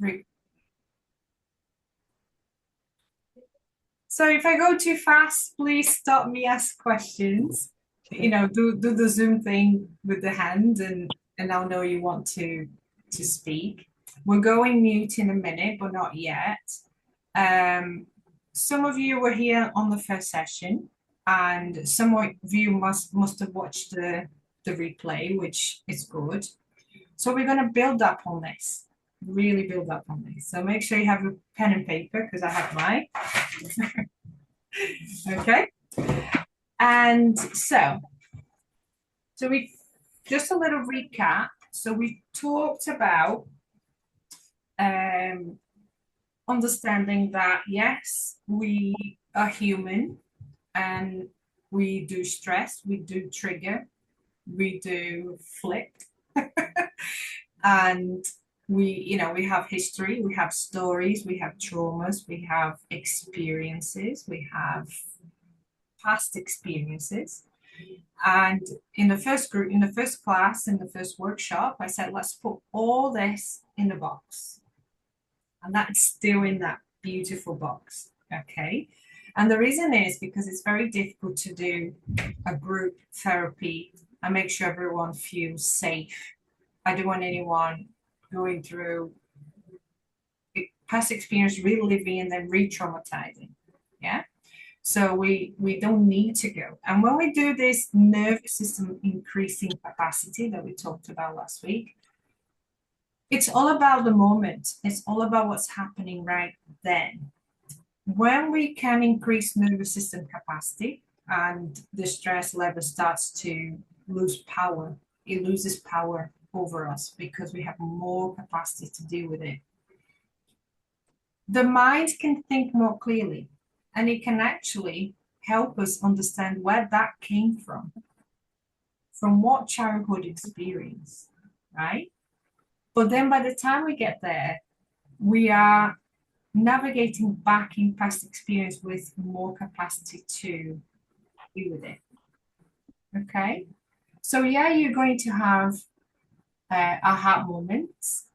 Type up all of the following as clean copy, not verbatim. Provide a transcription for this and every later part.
Re- So if I go too fast, please stop me, ask questions. Do the Zoom thing with the hand and I'll know you want to speak. We're going mute in a minute, but not yet. Um, some of you were here on the first session, and some of you must have watched the replay, which is good. So we're going to build up on this, really build up on this. So make sure you have a pen and paper because I have mine. Okay. And so we just a little recap. So we talked about um, understanding that yes, we are human and we do stress, we do trigger, we do flip, and we have history, we have stories, we have traumas, we have experiences, we have past experiences. And in the first group, in the first class, in the first workshop, I said, let's put all this in a box. And that's still in that beautiful box. Okay. And the reason is because it's very difficult to do a group therapy and make sure everyone feels safe. I don't want anyone going through past experience, reliving and then re-traumatizing. Yeah. So we don't need to go. And when we do this nervous system increasing capacity that we talked about last week, it's all about the moment. It's all about what's happening right then. When we can increase nervous system capacity and the stress level starts to lose power, it loses power over us because we have more capacity to deal with it. The mind can think more clearly and it can actually help us understand where that came from what childhood experience, right? But then by the time we get there, we are navigating back in past experience with more capacity to deal with it. Okay. So, yeah, you're going to have aha moments.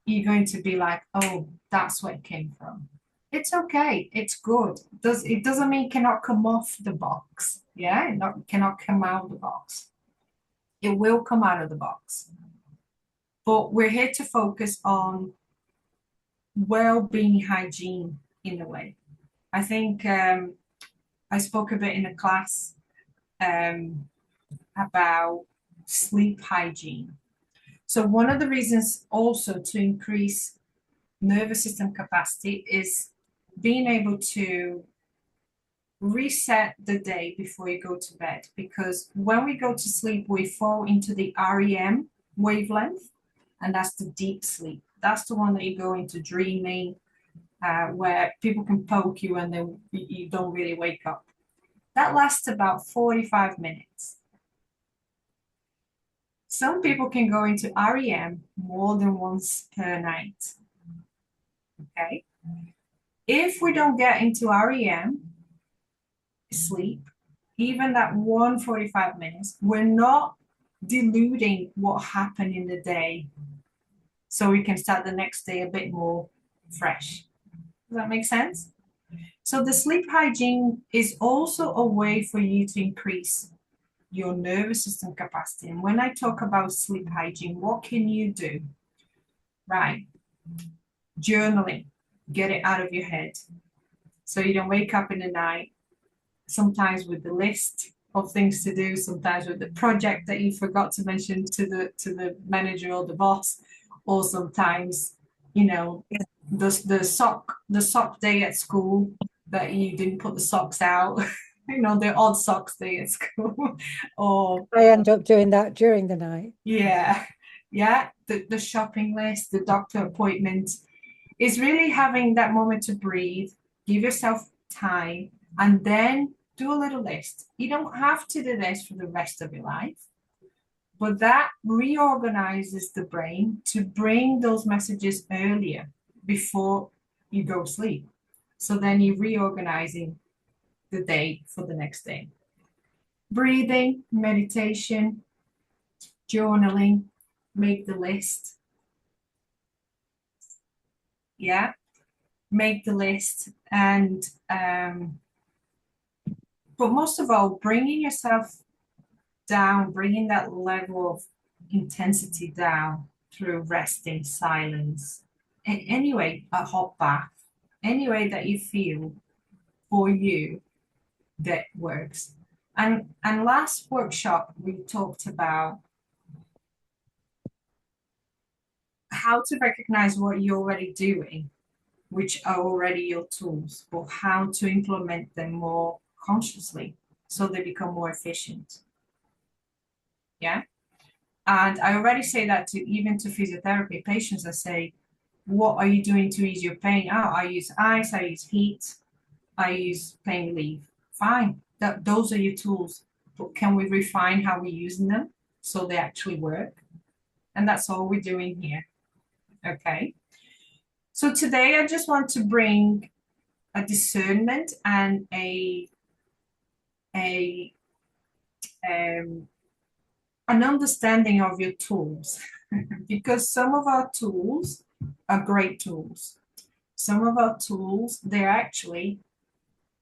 You're going to be like, oh, that's where it came from. It's okay. It's good. It doesn't mean it cannot come off the box. Yeah, it cannot come out of the box. It will come out of the box. But we're here to focus on well-being hygiene in a way. I think I spoke a bit in a class um, about sleep hygiene. So one of the reasons also to increase nervous system capacity is being able to reset the day before you go to bed. Because when we go to sleep, we fall into the REM wavelength, and that's the deep sleep. That's the one that you go into dreaming, where people can poke you and then you don't really wake up. That lasts about 45 minutes. Some people can go into REM more than once per night. Okay. If we don't get into REM sleep, even that 145 minutes, we're not diluting what happened in the day. So we can start the next day a bit more fresh. Does that make sense? So the sleep hygiene is also a way for you to increase your nervous system capacity. And when I talk about sleep hygiene, what can you do? Right. Journaling, get it out of your head. So you don't wake up in the night, sometimes with the list of things to do, sometimes with the project that you forgot to mention to the manager or the boss, or sometimes, the sock day at school that you didn't put the socks out, the odd socks day at school. Or I end up doing that during the night. yeah, yeah, the shopping list, the doctor appointment is really having that moment to breathe, give yourself time, and then do a little list. You don't have to do this for the rest of your life, but that reorganizes the brain to bring those messages earlier before you go to sleep. So then you're reorganizing the day for the next day. Breathing, meditation, journaling, make the list. Yeah, make the list, and but most of all, bringing yourself down, bringing that level of intensity down through resting, silence, and anyway, a hot bath, any way that you feel for you that works. And last workshop we talked about how to recognize what you're already doing, which are already your tools, but how to implement them more consciously so they become more efficient. Yeah. And I already say that to even to physiotherapy patients. I say, what are you doing to ease your pain? Oh, I use ice, I use heat, I use pain relief. Fine. Those are your tools. But can we refine how we're using them so they actually work? And that's all we're doing here. Okay. So today I just want to bring a discernment and a an understanding of your tools because some of our tools are great tools. Some of our tools, they're actually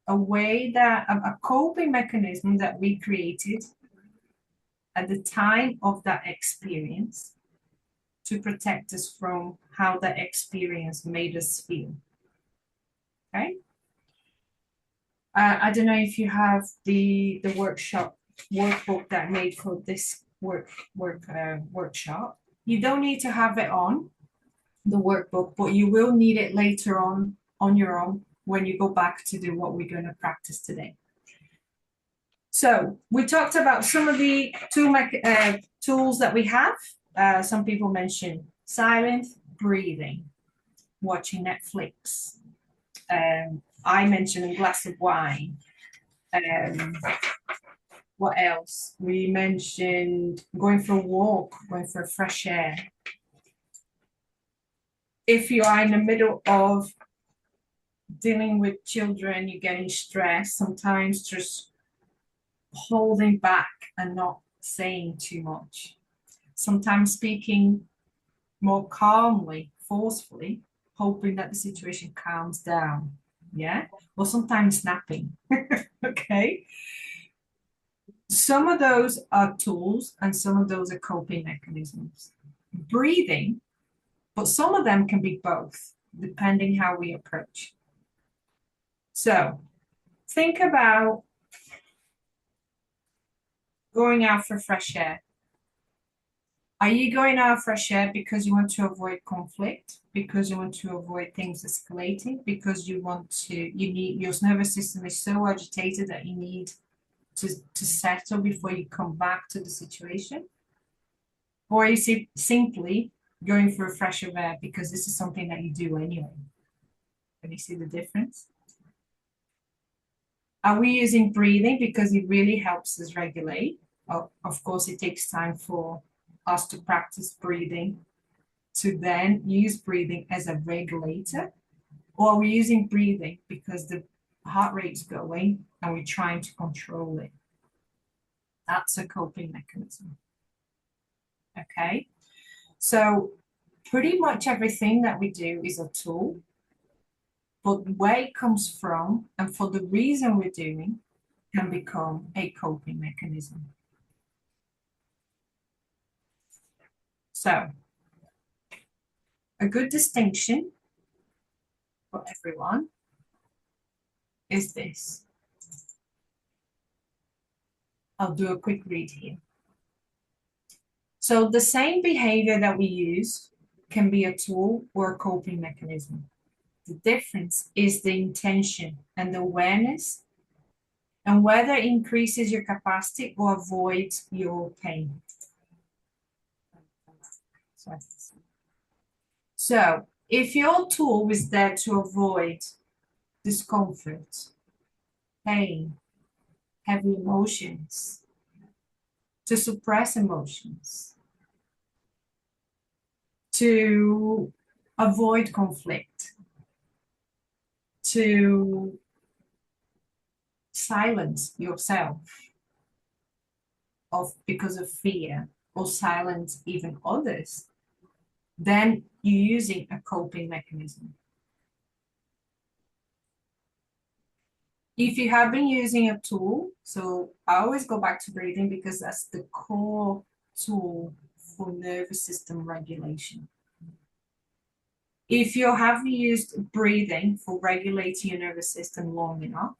a way that a coping mechanism that we created at the time of that experience to protect us from how that experience made us feel. Okay. I don't know if you have the workshop workbook that I made for this workshop. You don't need to have it on the workbook, but you will need it later on your own when you go back to do what we're going to practice today. So we talked about some of the tools that we have. Some people mentioned silent breathing, watching Netflix. I mentioned a glass of wine. What else? We mentioned going for a walk, going for fresh air. If you are in the middle of dealing with children, you're getting stressed, sometimes just holding back and not saying too much. Sometimes speaking more calmly, forcefully, hoping that the situation calms down. Yeah. Or sometimes snapping. Okay. Some of those are tools and some of those are coping mechanisms. Breathing, but some of them can be both, depending how we approach. So think about going out for fresh air. Are you going out fresh air because you want to avoid conflict, because you want to avoid things escalating, because you need your nervous system is so agitated that you need to settle before you come back to the situation? Or is it simply going for a fresh air because this is something that you do anyway? Can you see the difference? Are we using breathing because it really helps us regulate? Of course, it takes time for us to practice breathing to then use breathing as a regulator, or are we using breathing because the heart rate's going and we're trying to control it? That's a coping mechanism. Okay, so pretty much everything that we do is a tool, but where it comes from and for the reason we're doing can become a coping mechanism. So a good distinction for everyone is this. I'll do a quick read here. So the same behavior that we use can be a tool or a coping mechanism. The difference is the intention and the awareness and whether it increases your capacity or avoids your pain. So if your tool is there to avoid discomfort, pain, heavy emotions, to suppress emotions, to avoid conflict, to silence yourself because of fear or silence even others, then you're using a coping mechanism. If you have been using a tool, so I always go back to breathing because that's the core tool for nervous system regulation. If you have used breathing for regulating your nervous system long enough,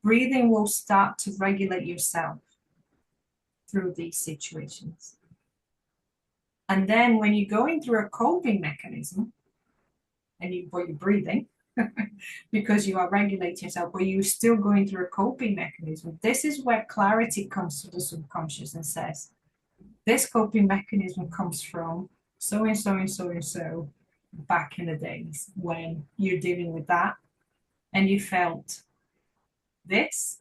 breathing will start to regulate yourself through these situations. And then when you're going through a coping mechanism, and you're breathing, because you are regulating yourself, but you're still going through a coping mechanism. This is where clarity comes to the subconscious and says, this coping mechanism comes from so and so and so and so back in the days when you're dealing with that and you felt this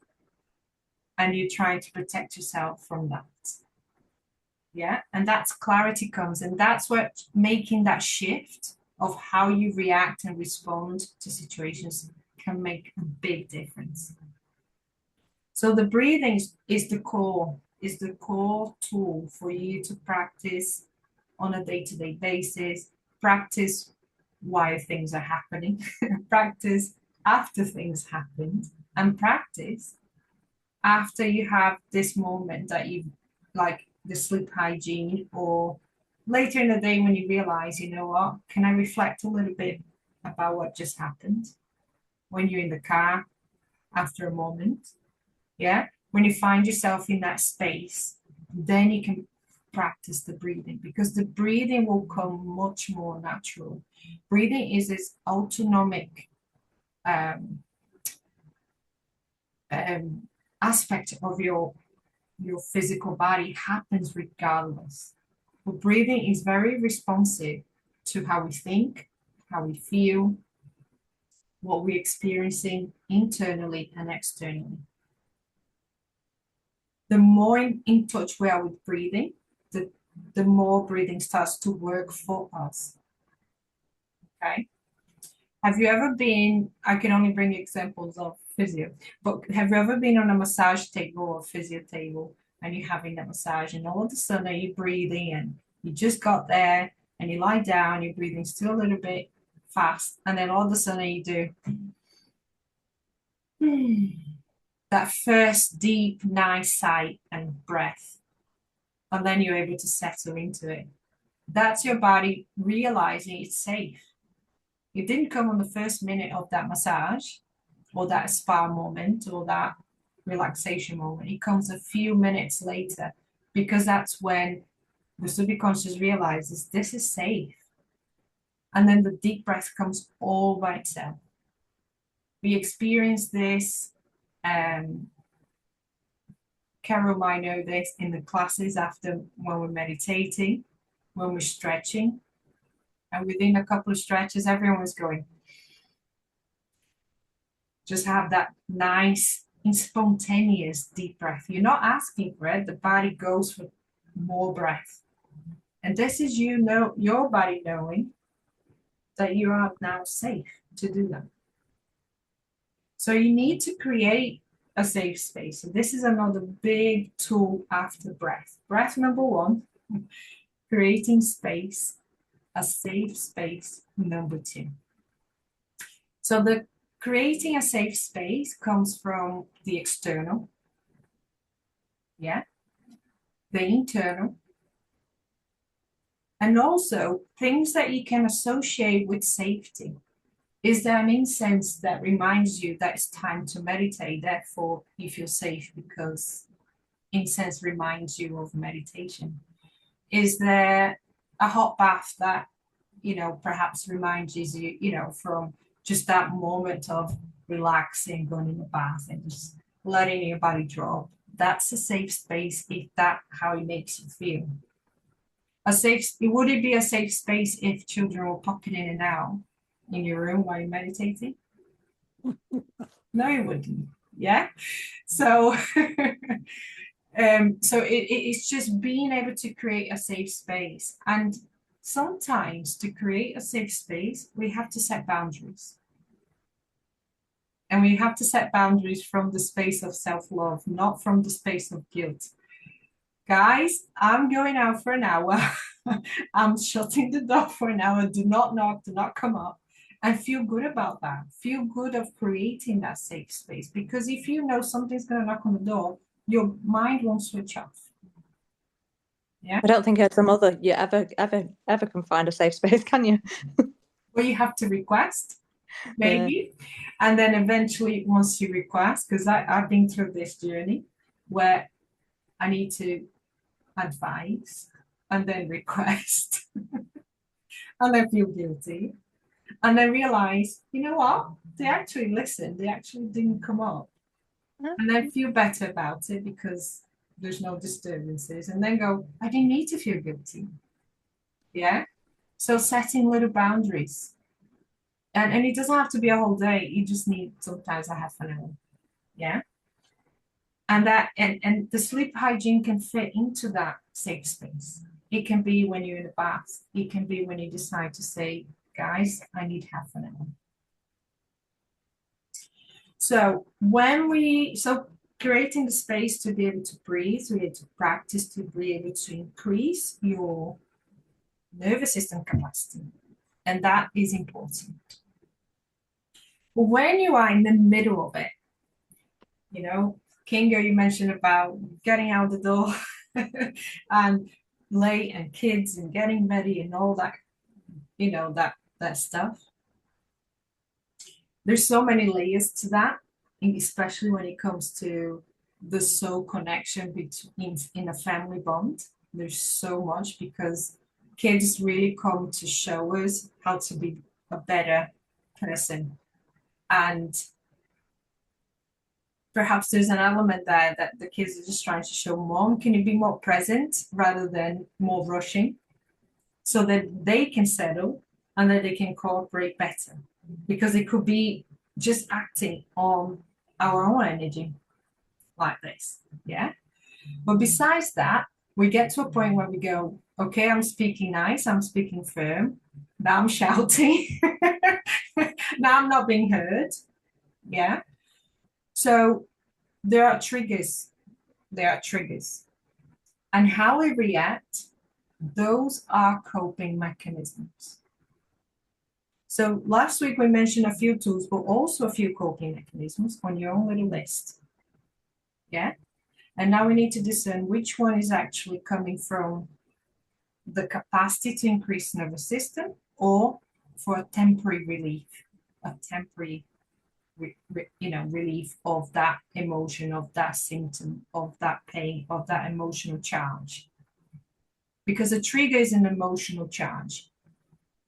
and you're trying to protect yourself from that. Yeah. And that's clarity comes. And that's what making that shift of how you react and respond to situations can make a big difference. So the breathing is the core tool for you to practice on a day-to-day basis, practice while things are happening, practice after things happened, and practice after you have this moment that you like the sleep hygiene, or later in the day when you realize, you know what, can I reflect a little bit about what just happened when you're in the car after a moment? Yeah. When you find yourself in that space, then you can practice the breathing because the breathing will come much more natural. Breathing is this autonomic um, aspect of your physical body happens regardless. But breathing is very responsive to how we think, how we feel, what we're experiencing internally and externally. The more in touch we are with breathing, the more breathing starts to work for us. Okay. Have you ever been, I can only bring examples of physio, but have you ever been on a massage table or physio table and you're having that massage and all of a sudden you're breathing and you just got there and you lie down, you're breathing still a little bit fast, and then all of a sudden you do that first deep, nice sigh and breath, and then you're able to settle into it. That's your body realizing it's safe. It didn't come on the first minute of that massage or that spa moment or that relaxation moment. It comes a few minutes later because that's when the subconscious realizes this is safe. And then the deep breath comes all by itself. We experience this. Carol might know this in the classes after when we're meditating, when we're stretching. And within a couple of stretches, everyone was going, just have that nice and spontaneous deep breath. You're not asking for it. The body goes for more breath. And this is your body knowing that you are now safe to do that. So you need to create a safe space. So this is another big tool after breath. Breath number one, creating space, a safe space number two. So the creating a safe space comes from the external, yeah, the internal, and also things that you can associate with safety. Is there an incense that reminds you that it's time to meditate? Therefore, you feel safe because incense reminds you of meditation. Is there a hot bath that, perhaps reminds you, from just that moment of relaxing, going in the bath and just letting your body drop? That's a safe space if that's how it makes you feel. Would it be a safe space if children were popping in and out in your room while you're meditating? No, it wouldn't. Yeah. So it's just being able to create a safe space. And sometimes to create a safe space, we have to set boundaries. And we have to set boundaries from the space of self-love, not from the space of guilt. Guys, I'm going out for an hour. I'm shutting the door for an hour. Do not knock, do not come up. and feel good about that. Feel good of creating that safe space. Because if you know something's going to knock on the door, your mind won't switch off. Yeah. I don't think as a mother you ever can find a safe space, can you? Well, you have to request, maybe. And then eventually, once you request, because I've been through this journey where I need to advise and then request and then feel guilty and then realize, you know what? They actually listened, they actually didn't come up. And then feel better about it because there's no disturbances. And then go, I didn't need to feel guilty. Yeah. So setting little boundaries. And it doesn't have to be a whole day. You just need sometimes a half an hour. Yeah. And the sleep hygiene can fit into that safe space. It can be when you're in the bath. It can be when you decide to say, guys, I need half an hour. So creating the space to be able to breathe, we need to practice to be able to increase your nervous system capacity. And that is important. But when you are in the middle of it, you know, Kinga, you mentioned about getting out the door and late and kids and getting ready and all that, you know, that stuff. There's so many layers to that, especially when it comes to the soul connection between in a family bond. There's so much because kids really come to show us how to be a better person. And perhaps there's an element there that the kids are just trying to show mom, can you be more present rather than more rushing so that they can settle and that they can cooperate better. Because it could be just acting on our own energy like this. Yeah. But besides that, we get to a point where we go, okay, I'm speaking nice, I'm speaking firm. Now I'm shouting. Now I'm not being heard. Yeah. So there are triggers. There are triggers. And how we react, those are coping mechanisms. So last week we mentioned a few tools, but also a few coping mechanisms on your own little list. Yeah. And now we need to discern which one is actually coming from the capacity to increase nervous system or for a temporary relief, a temporary relief of that emotion, of that symptom, of that pain, of that emotional charge. Because a trigger is an emotional charge.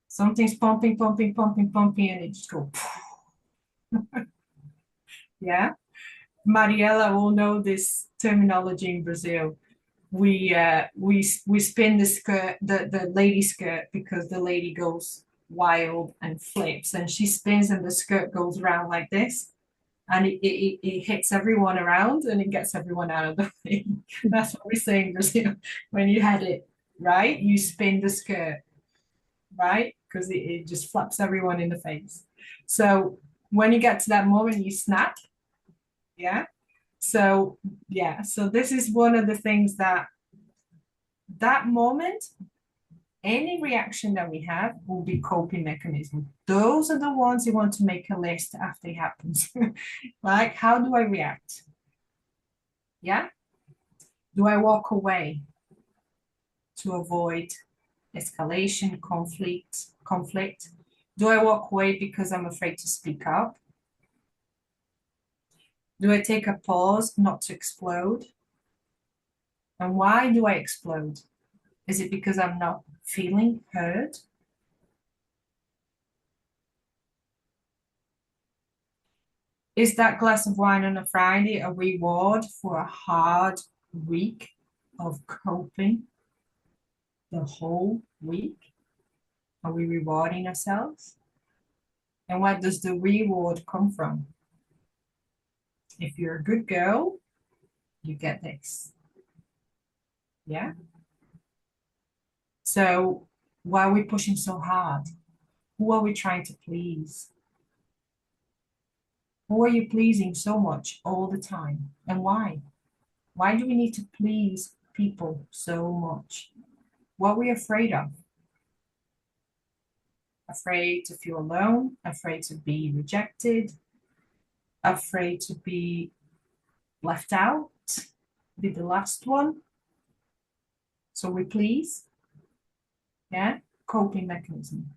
Something's pumping, pumping, pumping, pumping, and it just goes. Yeah. Mariela will know this terminology in Brazil. We spin the skirt, the lady skirt, because the lady goes wild and flips, and she spins and the skirt goes around like this, and it hits everyone around and it gets everyone out of the way. That's what we say in Brazil. When you had it, right? You spin the skirt, right? Because it just flaps everyone in the face. So when you get to that moment, you snap. Yeah. So this is one of the things that moment, any reaction that we have will be coping mechanism. Those are the ones you want to make a list after it happens. Like, how do I react? Yeah. Do I walk away to avoid escalation, conflict? Do I walk away because I'm afraid to speak up? Do I take a pause not to explode? And why do I explode? Is it because I'm not feeling heard? Is that glass of wine on a Friday a reward for a hard week of coping the whole week? Are we rewarding ourselves? And where does the reward come from? If you're a good girl, you get this. Yeah? So why are we pushing so hard? Who are we trying to please? Who are you pleasing so much all the time? And why? Why do we need to please people so much? What are we afraid of? afraid to feel alone, afraid to be rejected, afraid to be left out, be the last one. So we please, yeah, coping mechanism.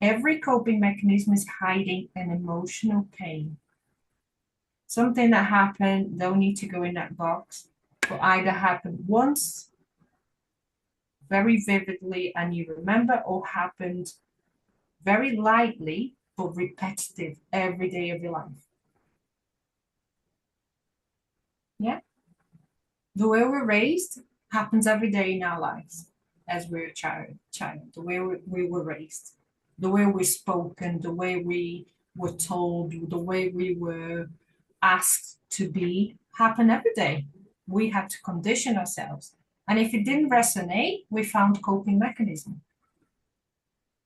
Every coping mechanism is hiding an emotional pain. Something that happened, don't need to go in that box, but either happened once, very vividly, and you remember, or happened very lightly, but repetitive every day of your life. Yeah. The way we're raised happens every day in our lives as we're a child. The way we were raised, the way we're spoken, the way we were told, the way we were asked to be, happen every day. We had to condition ourselves. And if it didn't resonate, we found coping mechanism.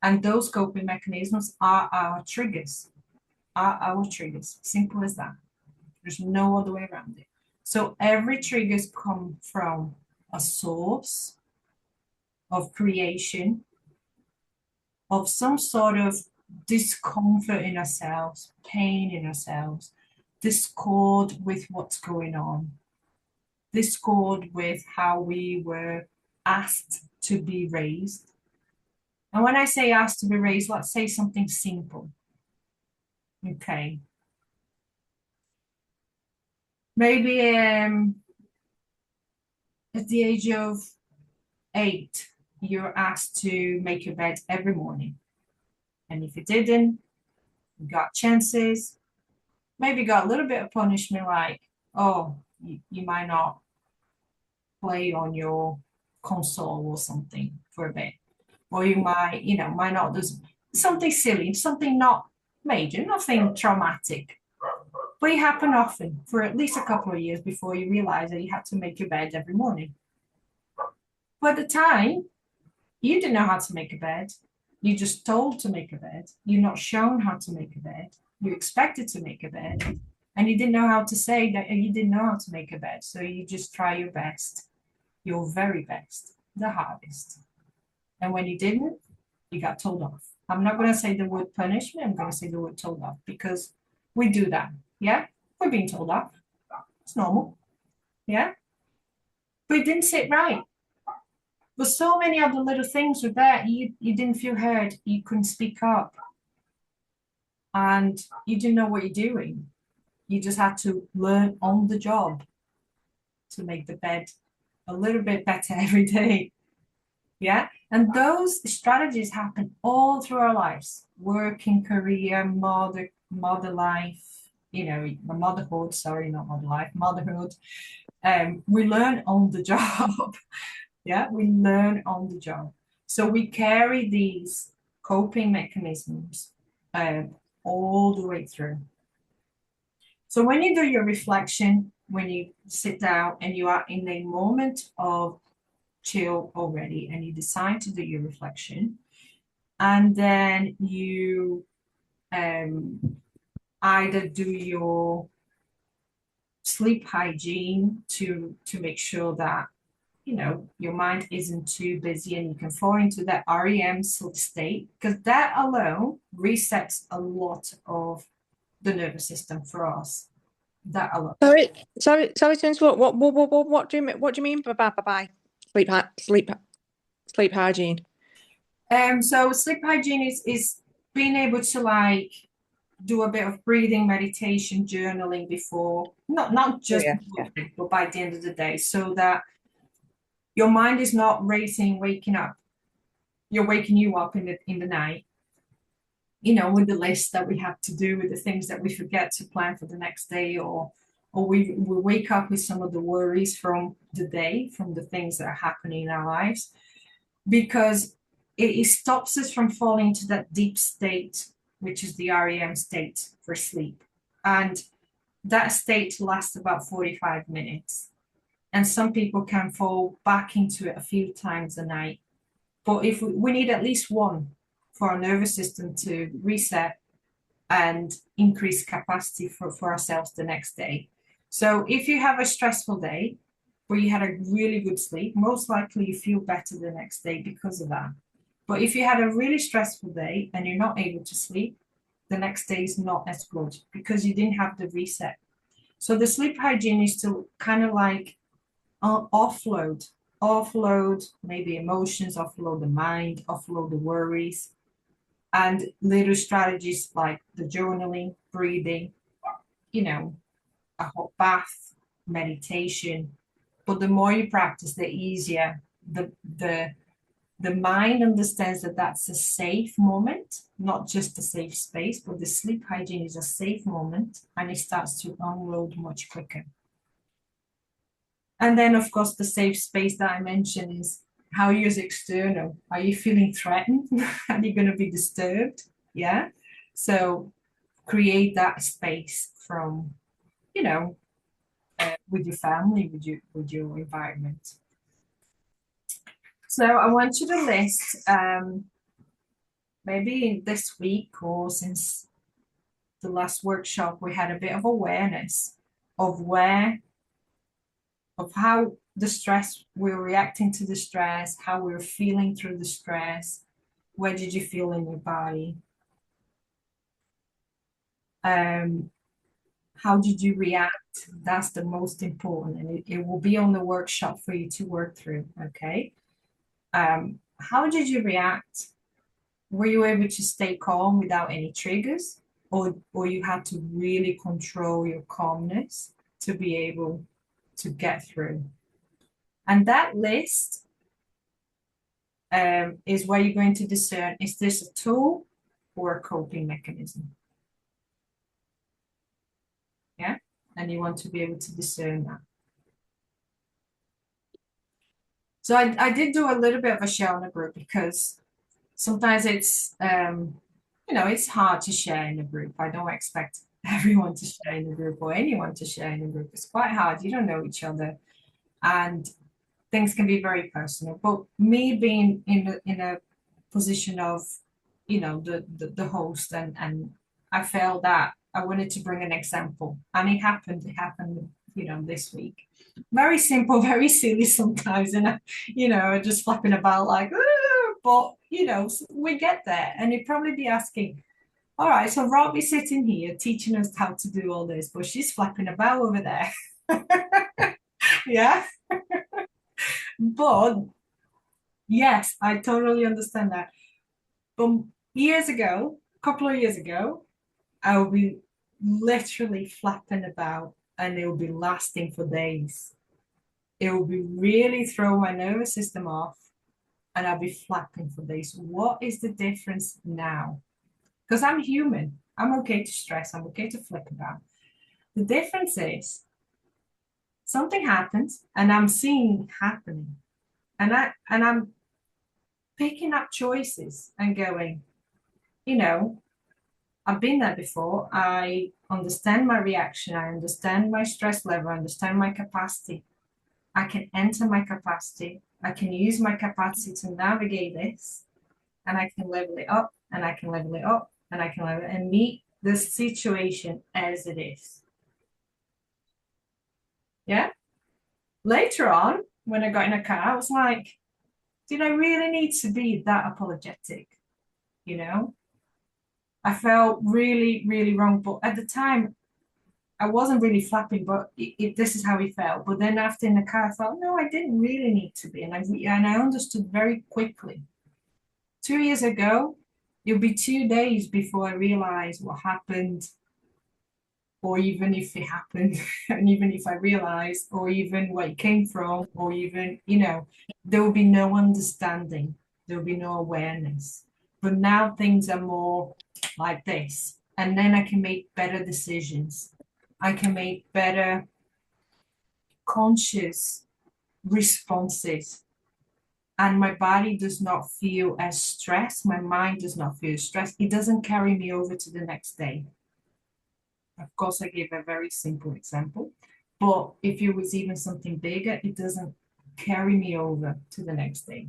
And those coping mechanisms are our triggers, Simple as that. There's no other way around it. So every triggers come from a source of creation, of some sort of discomfort in ourselves, pain in ourselves, discord with what's going on, discord with how we were asked to be raised. And when I say asked to be raised, let's say something simple. Okay. Maybe at the age of 8, you're asked to make your bed every morning. And if you didn't, you got chances, maybe got a little bit of punishment, like, oh, you might not play on your console or something for a bit. Or you might not do something silly, something not major, nothing traumatic. But it happened often for at least a couple of years before you realize that you had to make your bed every morning. But at the time, you didn't know how to make a bed. You're just told to make a bed. You're not shown how to make a bed. You're expected to make a bed. And you didn't know how to say that you didn't know how to make a bed. So you just try your best, your very best, the hardest. And when you didn't, you got told off. I'm not going to say the word punishment. I'm going to say the word told off, because we do that. Yeah, we're being told off. It's normal. Yeah, but it didn't sit right. But so many other little things were there. You didn't feel heard. You couldn't speak up. And you didn't know what you're doing. You just had to learn on the job to make the bed a little bit better every day. Yeah. And those strategies happen all through our lives. Working, career, mother life, motherhood, sorry, not mother life, motherhood. We learn on the job. Yeah, we learn on the job. So we carry these coping mechanisms all the way through. So when you do your reflection, when you sit down and you are in a moment of chill already, and you decide to do your reflection, and then you either do your sleep hygiene to make sure that your mind isn't too busy and you can fall into that REM sleep state, because that alone resets a lot of the nervous system for us. That alone. Sorry to interrupt. What do you mean by sleep hygiene? So sleep hygiene is being able to do a bit of breathing, meditation, journaling before, not just but by the end of the day, so that your mind is not racing, waking up. You're waking you up in the night, with the list that we have to do, with the things that we forget to plan for the next day, or we wake up with some of the worries from the day, from the things that are happening in our lives, because it stops us from falling into that deep state, which is the REM state for sleep. And that state lasts about 45 minutes. And some people can fall back into it a few times a night. But if we need at least one for our nervous system to reset and increase capacity for ourselves the next day. So if you have a stressful day where you had a really good sleep, most likely you feel better the next day because of that. But if you had a really stressful day and you're not able to sleep, the next day is not as good because you didn't have the reset. So the sleep hygiene is to kind of like offload maybe emotions, offload the mind, offload the worries, and little strategies like the journaling, breathing, you know, a hot bath, meditation. But the more you practice, the easier the mind understands that that's a safe moment, not just a safe space, but the sleep hygiene is a safe moment, and it starts to unload much quicker. And then, of course, the safe space that I mentioned is how you use external. Are you feeling threatened? Are you going to be disturbed? Yeah. So create that space from, you know, with your family, with your environment. So I want you to list, maybe this week or since the last workshop, we had a bit of awareness of how the stress, we're reacting to the stress, how we're feeling through the stress. Where did you feel in your body? How did you react? That's the most important, and it will be on the workshop for you to work through. Okay. How did you react? Were you able to stay calm without any triggers, or you had to really control your calmness to be able to get through? And that list is where you're going to discern, is this a tool or a coping mechanism? Yeah, and you want to be able to discern that. So I did do a little bit of a share on the group because sometimes it's it's hard to share in a group. I don't expect everyone to share in the group or anyone to share in a group. It's quite hard. You don't know each other, and things can be very personal. But me being in a position of, the host, and I felt that I wanted to bring an example, and it happened. It happened, this week. Very simple, very silly sometimes, and just flapping about like, but we get there, and you'd probably be asking, all right, so Robbie's sitting here teaching us how to do all this, but she's flapping about over there. Yeah. But yes, I totally understand that. But years ago, a couple of years ago, I would be literally flapping about and it will be lasting for days. It will be really throw my nervous system off and I'll be flapping for days. What is the difference now? Because I'm human. I'm okay to stress. I'm okay to flip about. The difference is something happens and I'm seeing it happening. And I'm picking up choices and going, I've been there before. I understand my reaction. I understand my stress level. I understand my capacity. I can enter my capacity. I can use my capacity to navigate this, and I can level it up, and I can level it up, and I can level it and meet the situation as it is. Yeah. Later on, when I got in a car, I was like, did I really need to be that apologetic? I felt really, really wrong. But at the time, I wasn't really flapping, but this is how it felt. But then after in the car, I thought, no, I didn't really need to be. And I understood very quickly. 2 years ago, it'll be 2 days before I realized what happened, or even if it happened, and even if I realized, or even where it came from, or even, there will be no understanding. There will be no awareness. But now things are more like this. And then I can make better decisions. I can make better conscious responses. And my body does not feel as stressed. My mind does not feel stressed. It doesn't carry me over to the next day. Of course, I gave a very simple example. But if it was even something bigger, it doesn't carry me over to the next day.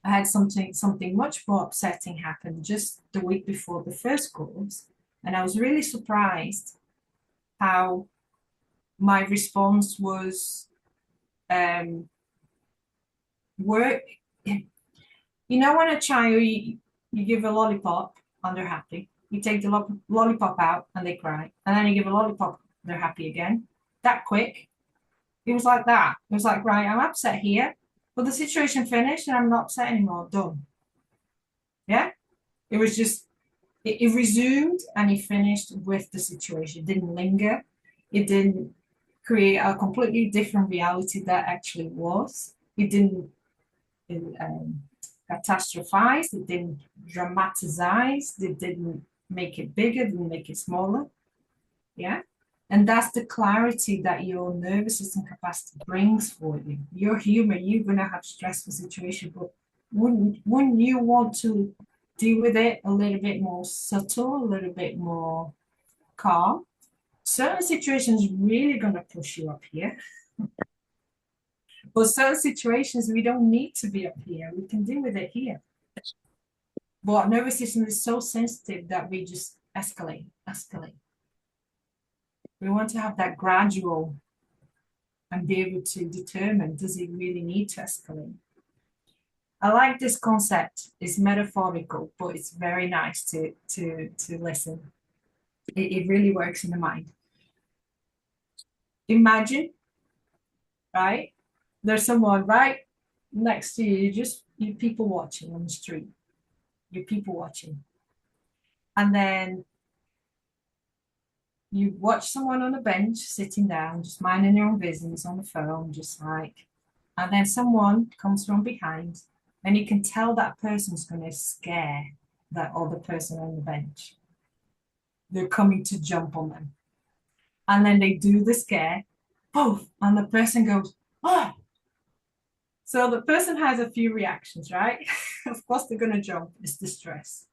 I had something much more upsetting happen just the week before the first course, and I was really surprised how my response was work. You know, when a child, you give a lollipop and they're happy. You take the lollipop out and they cry. And then you give a lollipop, they're happy again. That quick. It was like that. It was like, right, I'm upset here, but the situation finished and I'm not upset anymore. Done. Yeah? It was just, it resumed and it finished with the situation. It didn't linger. It didn't create a completely different reality that actually was. It didn't catastrophize, it didn't dramatize, it didn't make it bigger, didn't make it smaller. Yeah. And that's the clarity that your nervous system capacity brings for you. You're human, you're gonna have stressful situations, but wouldn't you want to deal with it a little bit more subtle, a little bit more calm? Certain situations really gonna push you up here. But certain situations we don't need to be up here. We can deal with it here. But our nervous system is so sensitive that we just escalate. We want to have that gradual and be able to determine, does it really need to escalate? I like this concept. It's metaphorical, but it's very nice to listen. It really works in the mind. Imagine, right? There's someone right next to you, you people watching on the street. You're people watching. And then you watch someone on a bench sitting down, just minding their own business on the phone, just like, and then someone comes from behind, and you can tell that person's going to scare that other person on the bench. They're coming to jump on them. And then they do the scare, poof, and the person goes, oh. So the person has a few reactions, right? Of course, they're going to jump, it's distress.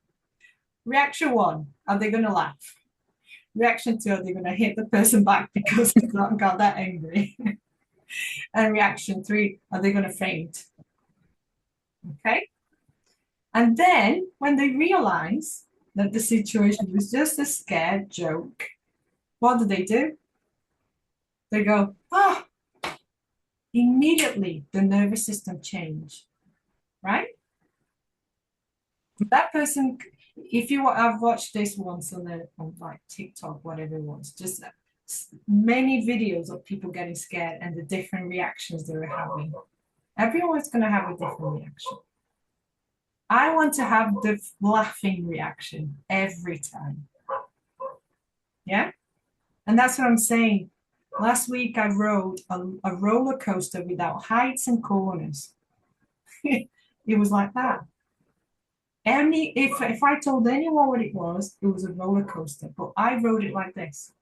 Reaction one, are they going to laugh? Reaction two, they're going to hit the person back because they got that angry. And reaction three, are they going to faint? Okay. And then when they realize that the situation was just a scared joke, what do? They go, oh, immediately the nervous system change, right? That person, if you, I've watched this once on like TikTok, whatever it was, just many videos of people getting scared and the different reactions they were having. Everyone's going to have a different reaction. I want to have the laughing reaction every time. Yeah? And that's what I'm saying. Last week I rode a roller coaster without heights and corners. It was like that. If I told anyone what it was a roller coaster, but I rode it like this.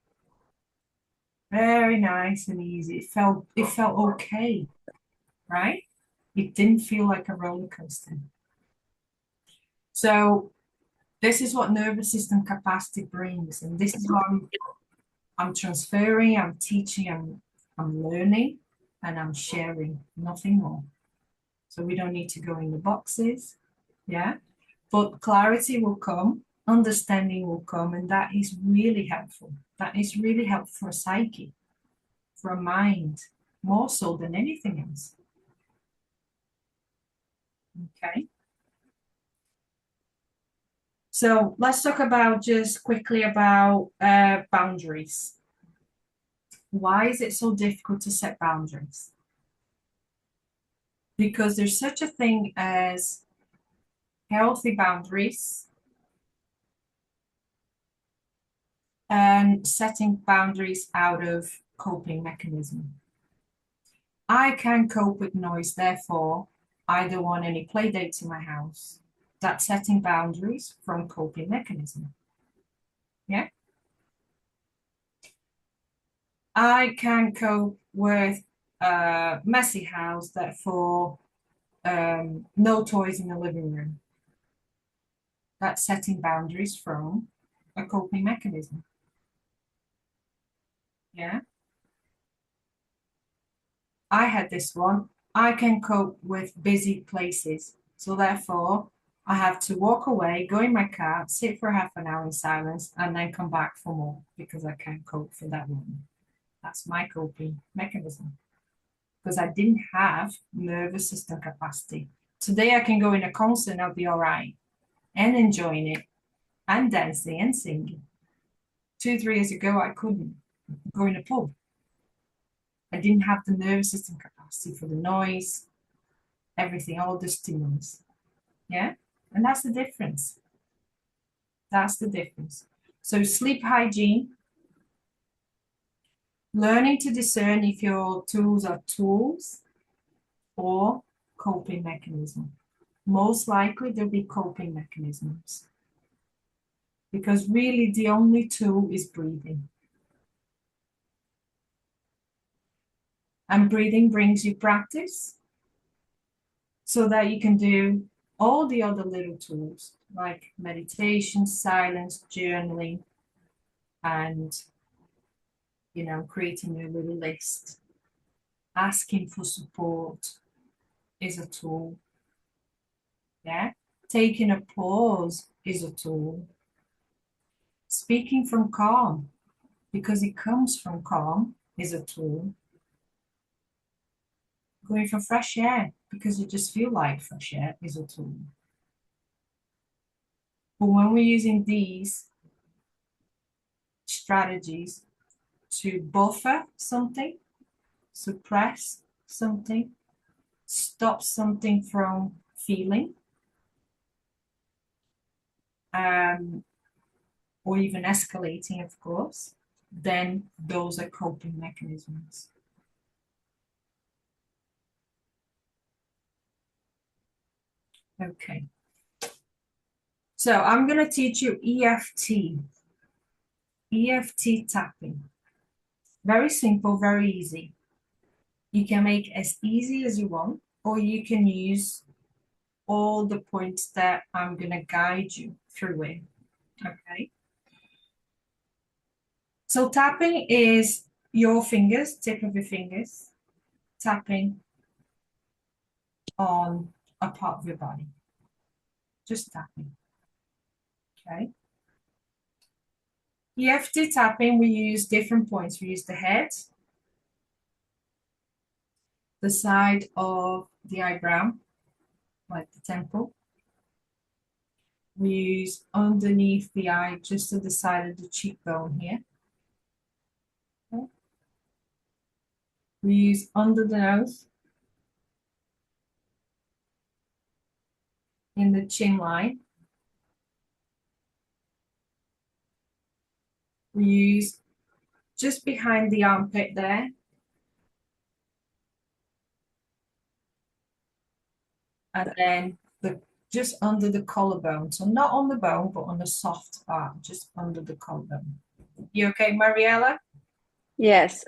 Very nice and easy. It felt okay, right? It didn't feel like a roller coaster. So this is what nervous system capacity brings, and this is what I'm transferring, I'm teaching, I'm learning, and I'm sharing, nothing more. So we don't need to go in the boxes, yeah? But clarity will come, understanding will come, and that is really helpful. That is really helpful for a psyche, for a mind, more so than anything else. Okay. So let's talk about just quickly about boundaries. Why is it so difficult to set boundaries? Because there's such a thing as healthy boundaries and setting boundaries out of coping mechanism. I can cope with noise, therefore I don't want any play dates in my house. That's setting boundaries from coping mechanism. Yeah. I can cope with a messy house, therefore no toys in the living room. That's setting boundaries from a coping mechanism. Yeah. I had this one. I can cope with busy places. So therefore, I have to walk away, go in my car, sit for half an hour in silence, and then come back for more because I can't cope for that long. That's my coping mechanism. Because I didn't have nervous system capacity Today I can go in a concert and I'll be all right and enjoying it and dancing and singing. 2, 3 years ago, I couldn't go in a pub. I didn't have the nervous system capacity for the noise, everything, all the stimulus. Yeah. And that's the difference. That's the difference. So sleep hygiene, learning to discern if your tools are tools or coping mechanism. Most likely there'll be coping mechanisms because really the only tool is breathing. And breathing brings you practice so that you can do all the other little tools like meditation, silence, journaling, and creating your little list. Asking for support is a tool. Yeah. Taking a pause is a tool. Speaking from calm, because it comes from calm, is a tool. Going for fresh air, because you just feel like fresh air, is a tool. But when we're using these strategies to buffer something, suppress something, stop something from feeling, or even escalating, of course, then those are coping mechanisms. Okay. So I'm going to teach you EFT. EFT tapping. Very simple, very easy. You can make as easy as you want, or you can use all the points that I'm going to guide you through it. Okay. So tapping is your fingers, tip of your fingers, tapping on a part of your body. Just tapping. Okay. EFT tapping, we use different points. We use the head, the side of the eyebrow, like the temple. We use underneath the eye, just to the side of the cheekbone here. Okay. We use under the nose, in the chin line. We use just behind the armpit there. And then just under the collarbone. So not on the bone, but on the soft part, just under the collarbone. You okay, Mariella? Yes.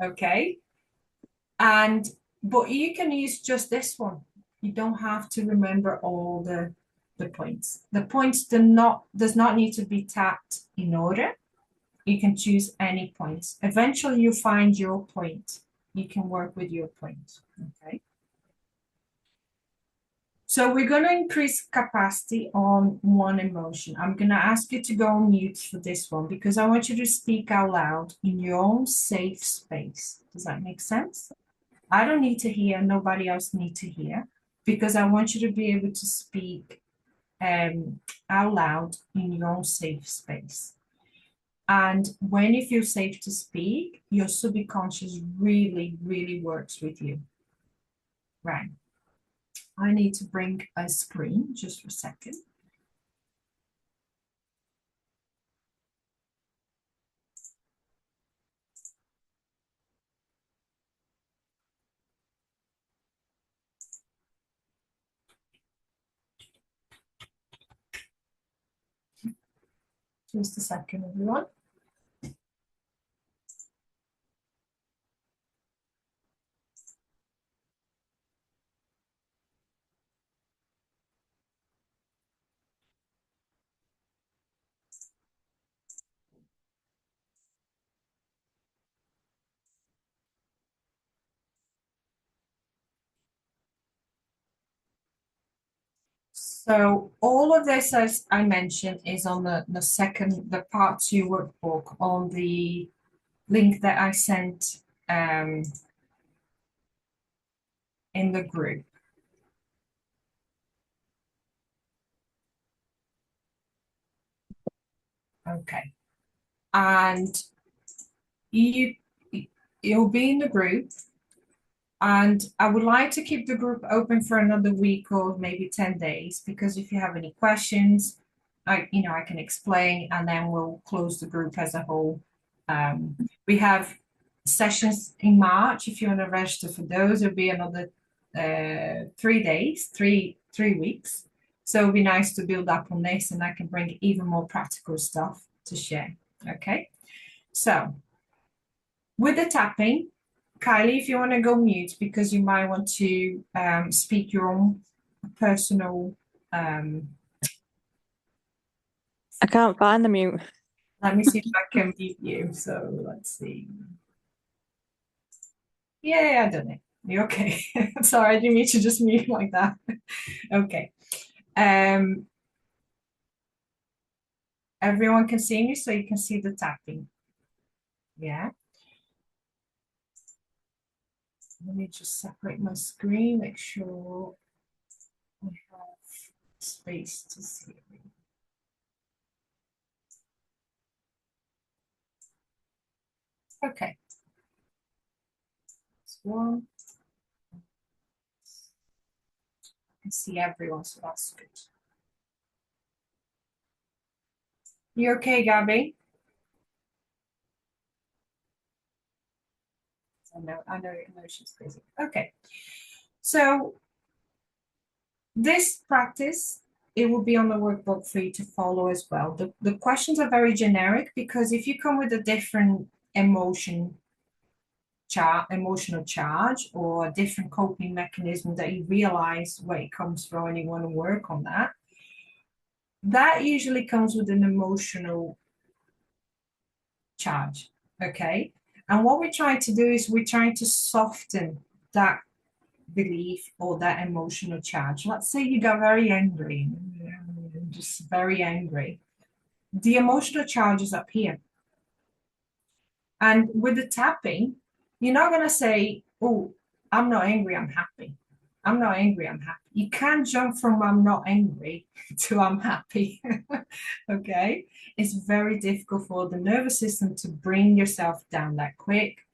Okay. But you can use just this one. You don't have to remember all the points. The points does not need to be tapped in order. You can choose any points. Eventually you find your point. You can work with your point. Okay. So we're going to increase capacity on one emotion. I'm going to ask you to go on mute for this one because I want you to speak out loud in your own safe space. Does that make sense? I don't need to hear, nobody else need to hear, because I want you to be able to speak out loud in your own safe space. And when you feel safe to speak, your subconscious really, really works with you. Right. I need to bring a screen just for a second. Just a second, everyone. So all of this, as I mentioned, is on the part 2 workbook on the link that I sent in the group. Okay. And you you'll be in the group, and I would like to keep the group open for another week or maybe 10 days, because if you have any questions, I can explain, and then we'll close the group as a whole. We have sessions in March. If you want to register for those, it'll be another 3 days, three weeks. So it'll be nice to build up on this, and I can bring even more practical stuff to share. Okay, so with the tapping, Kylie, if you want to go mute, because you might want to speak your own personal. I can't find the mute. Let me see if I can mute you. So let's see. Yeah, I done it. You're okay. Sorry, I didn't mean to just mute like that. Okay. Everyone can see me, so you can see the tapping. Yeah. Let me just separate my screen, make sure I have space to see. Okay. That's one. I can see everyone, so that's good. You okay, Gabby? I know she's busy. Okay. So this practice, it will be on the workbook for you to follow as well. The questions are very generic, because if you come with a different emotional charge, or a different coping mechanism that you realize where it comes from and you want to work on that usually comes with an emotional charge. Okay. And what we're trying to do is we're trying to soften that belief or that emotional charge. Let's say you got very angry, just very angry. The emotional charge is up here. And with the tapping, you're not going to say, oh, I'm not angry, I'm happy. I'm not angry, I'm happy. You can't jump from I'm not angry to I'm happy. Okay? It's very difficult for the nervous system to bring yourself down that quick,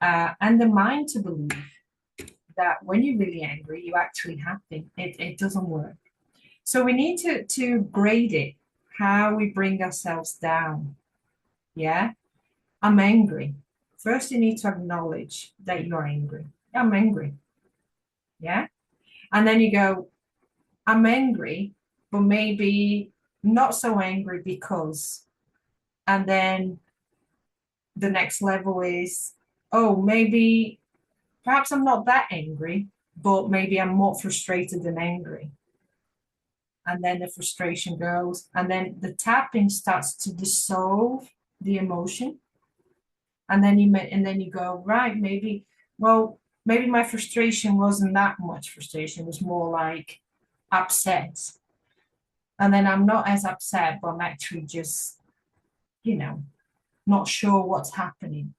and the mind to believe that when you're really angry, you're actually happy. It doesn't work. So we need to grade it, how we bring ourselves down. Yeah? I'm angry. First, you need to acknowledge that you're angry. I'm angry. Yeah? And then you go, I'm angry, but maybe not so angry because. And then the next level is, oh, maybe perhaps I'm not that angry, but maybe I'm more frustrated than angry. And then the frustration goes, and then the tapping starts to dissolve the emotion. And then you go, right, maybe my frustration wasn't that much frustration, it was more like upset. And then I'm not as upset, but I'm actually just, not sure what's happening.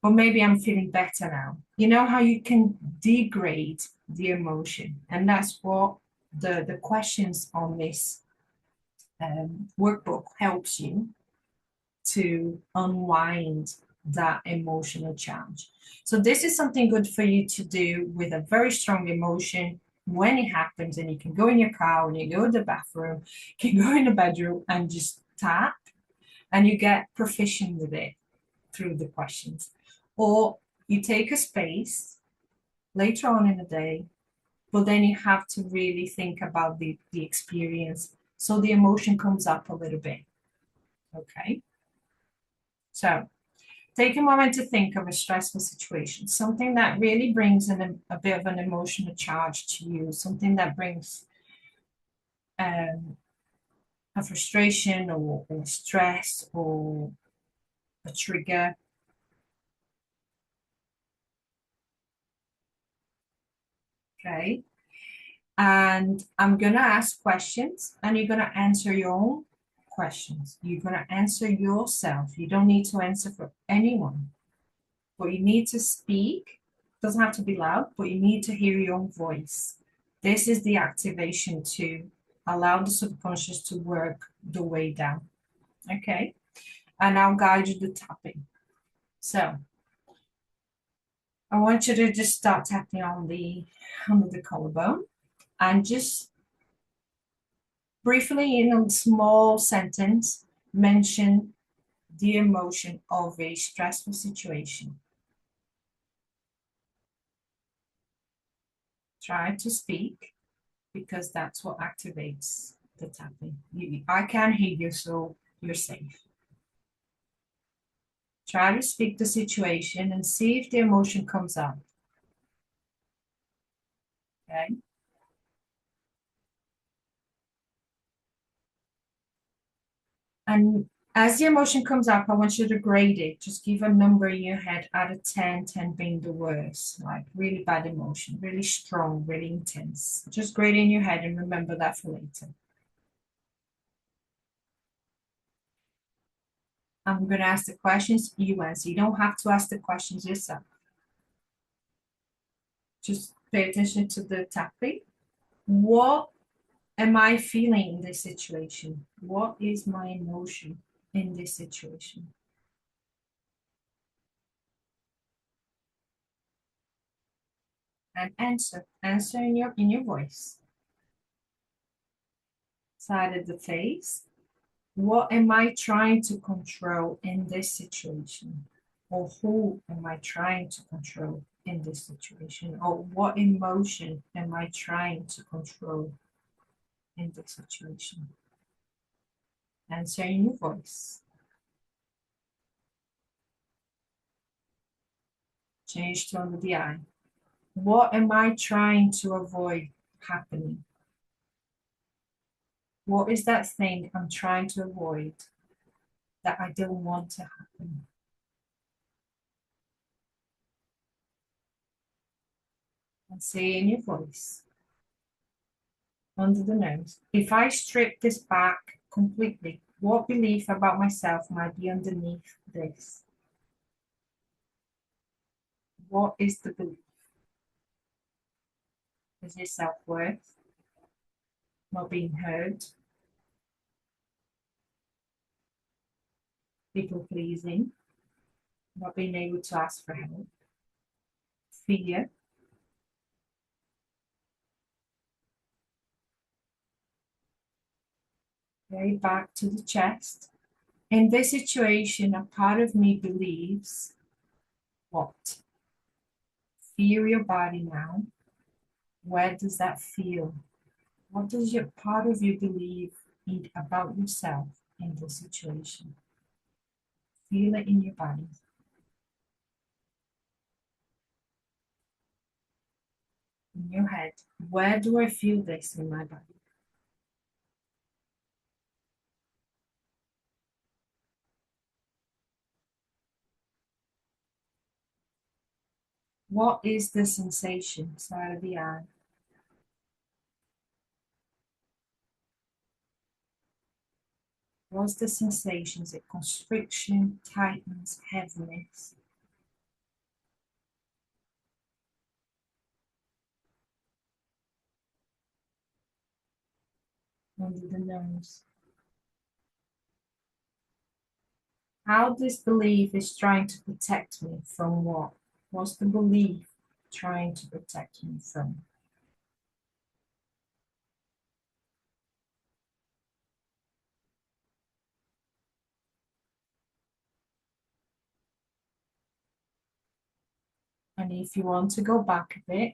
But maybe I'm feeling better now. You know how you can degrade the emotion. And that's what the questions on this workbook helps you to unwind that emotional charge. So this is something good for you to do with a very strong emotion when it happens, and you can go in your car, when you go to the bathroom, you can go in the bedroom and just tap, and you get proficient with it through the questions. Or you take a space later on in the day, but then you have to really think about the experience, so the emotion comes up a little bit. Okay. So take a moment to think of a stressful situation, something that really brings in a bit of an emotional charge to you, something that brings a frustration or stress or a trigger. Okay. And I'm going to ask questions, and you're going to answer your own questions. You're going to answer yourself. You don't need to answer for anyone, but you need to speak. Doesn't have to be loud, but you need to hear your own voice. This is the activation to allow the subconscious to work the way down. Okay, and I'll guide you the tapping. So I want you to just start tapping on the under the collarbone and just briefly in a small sentence mention the emotion of a stressful situation. Try to speak because that's what activates the tapping. I can't hear you, so you're safe. Try to speak the situation and see if the emotion comes up. Okay. And as the emotion comes up, I want you to grade it. Just give a number in your head out of 10, 10 being the worst, like really bad emotion, really strong, really intense. Just grade it in your head and remember that for later. I'm going to ask the questions, you answer. You don't have to ask the questions yourself. Just pay attention to the tapping. What am I feeling in this situation? What is my emotion in this situation? And answer in your voice. Side of the face. What am I trying to control in this situation? Or who am I trying to control in this situation? Or what emotion am I trying to control in this situation? Answer in your voice. Change tone of the eye. What am I trying to avoid happening? What is that thing I'm trying to avoid that I don't want to happen? And say in your voice, under the nose. If I strip this back completely, what belief about myself might be underneath this? What is the belief? Is it self-worth? Not being heard? People pleasing? Not being able to ask for help? Fear? Okay, back to the chest. In this situation, a part of me believes what? Feel your body now. Where does that feel? What does your part of you believe about yourself in this situation? Feel it in your body. In your head. Where do I feel this in my body? What is the sensation side of the eye? What's the sensation? Is it constriction, tightness, heaviness? Under the nose. How this belief is trying to protect me from what? What's the belief trying to protect me from? And if you want to go back a bit,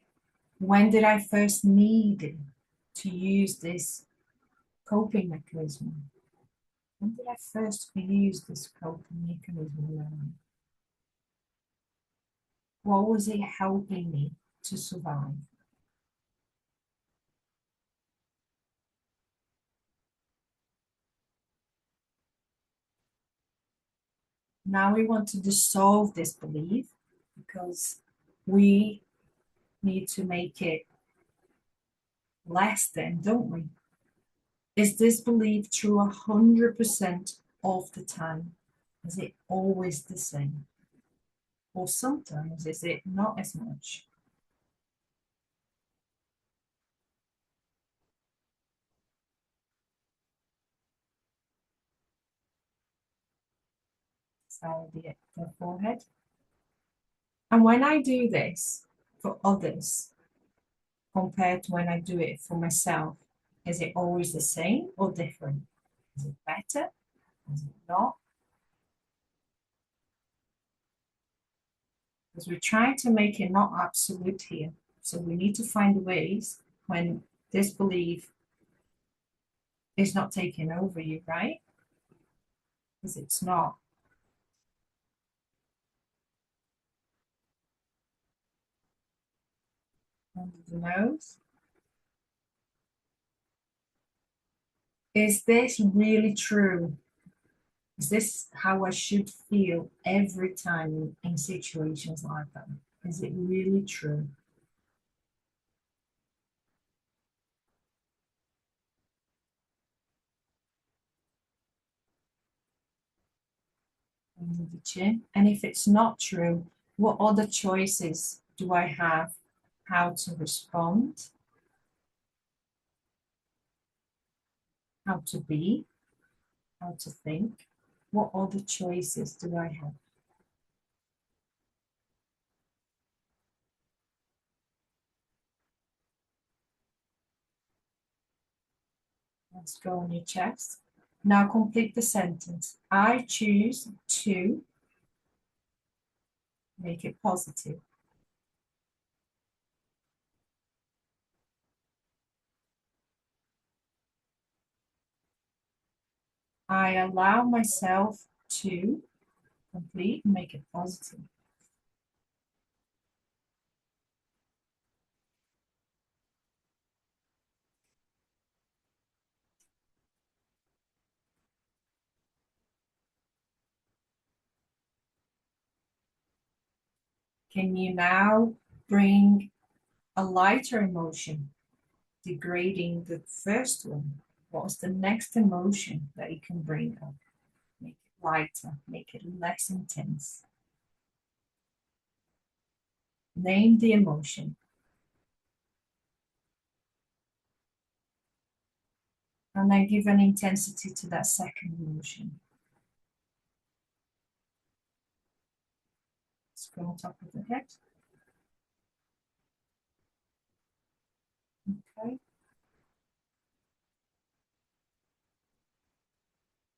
when did I first need to use this coping mechanism? When did I first use this coping mechanism? What was it helping me to survive? Now we want to dissolve this belief because we need to make it less than, don't we? Is this belief true 100% of the time? Is it always the same? Or sometimes is it not as much? side of the forehead. And when I do this for others, compared to when I do it for myself, is it always the same or different? Is it better? Is it not? Because we're trying to make it not absolute here. So we need to find ways when this belief is not taking over you, right? Because it's not. Under the nose. Is this really true? Is this how I should feel every time in situations like that? Is it really true? Under the chin. And if it's not true, what other choices do I have how to respond, how to be, how to think? What other choices do I have? Let's go on your chest. Now complete the sentence. I choose to make it positive. I allow myself to complete and make it positive. Can you now bring a lighter emotion, degrading the first one? What's the next emotion that you can bring up? Make it lighter, make it less intense. Name the emotion. And then give an intensity to that second emotion. Let's go on top of the head. Okay.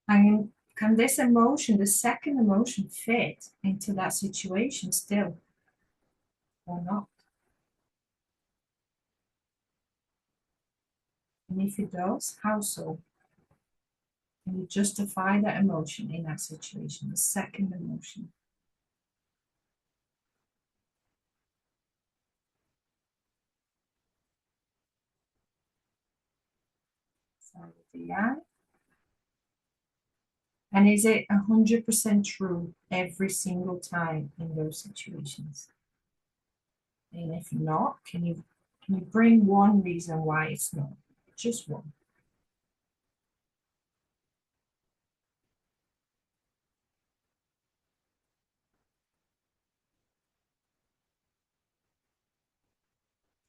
And can this emotion, the second emotion, fit into that situation still or not? And if it does, how so? Can you justify that emotion in that situation, the second emotion? Side of the eye. And is it 100% true every single time in those situations? And if not, can you bring one reason why it's not? Just one.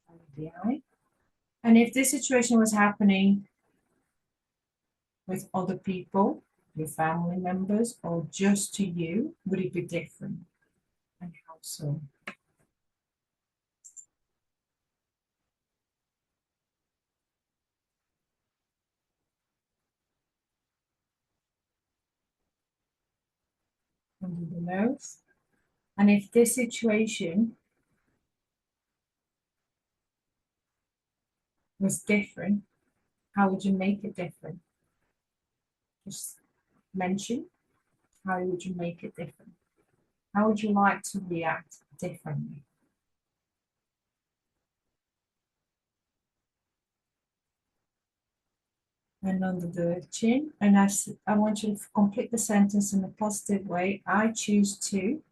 Side of the eye. And if this situation was happening with other people, your family members, or just to you, would it be different? And how so? Under the nose. And if this situation was different, how would you make it different? Just mention, how would you make it different? How would you like to react differently? And under the chin, and I want you to complete the sentence in a positive way. I choose to.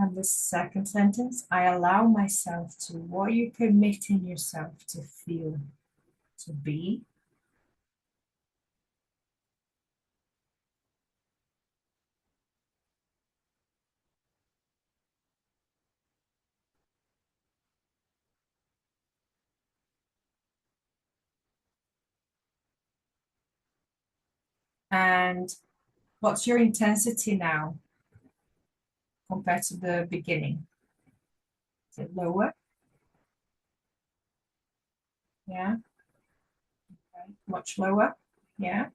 And the second sentence, I allow myself to. What are you permitting yourself to feel, to be? And what's your intensity now compared to the beginning? Is it lower? Yeah. Okay. Much lower? Yeah.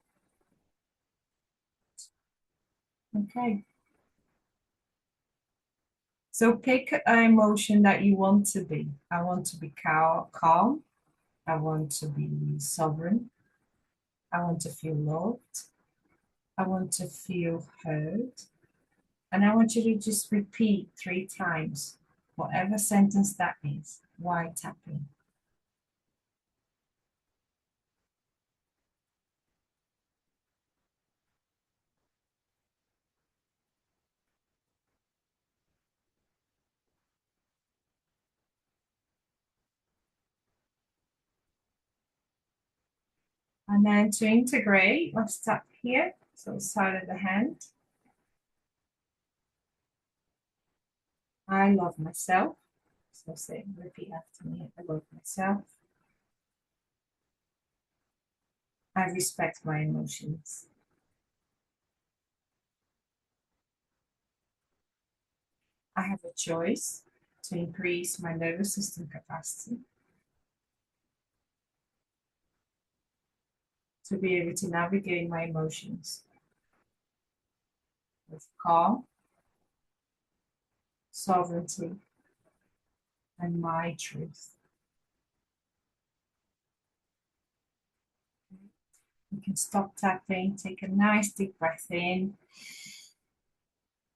Okay. So pick an emotion that you want to be. I want to be calm. I want to be sovereign. I want to feel loved. I want to feel heard. And I want you to just repeat 3 times, whatever sentence that is, while tapping. And then to integrate, let's tap here, so side of the hand. I love myself. So say, repeat after me. I love myself. I respect my emotions. I have a choice to increase my nervous system capacity to be able to navigate my emotions with calm, sovereignty, and my truth. You can stop tapping, take a nice deep breath in,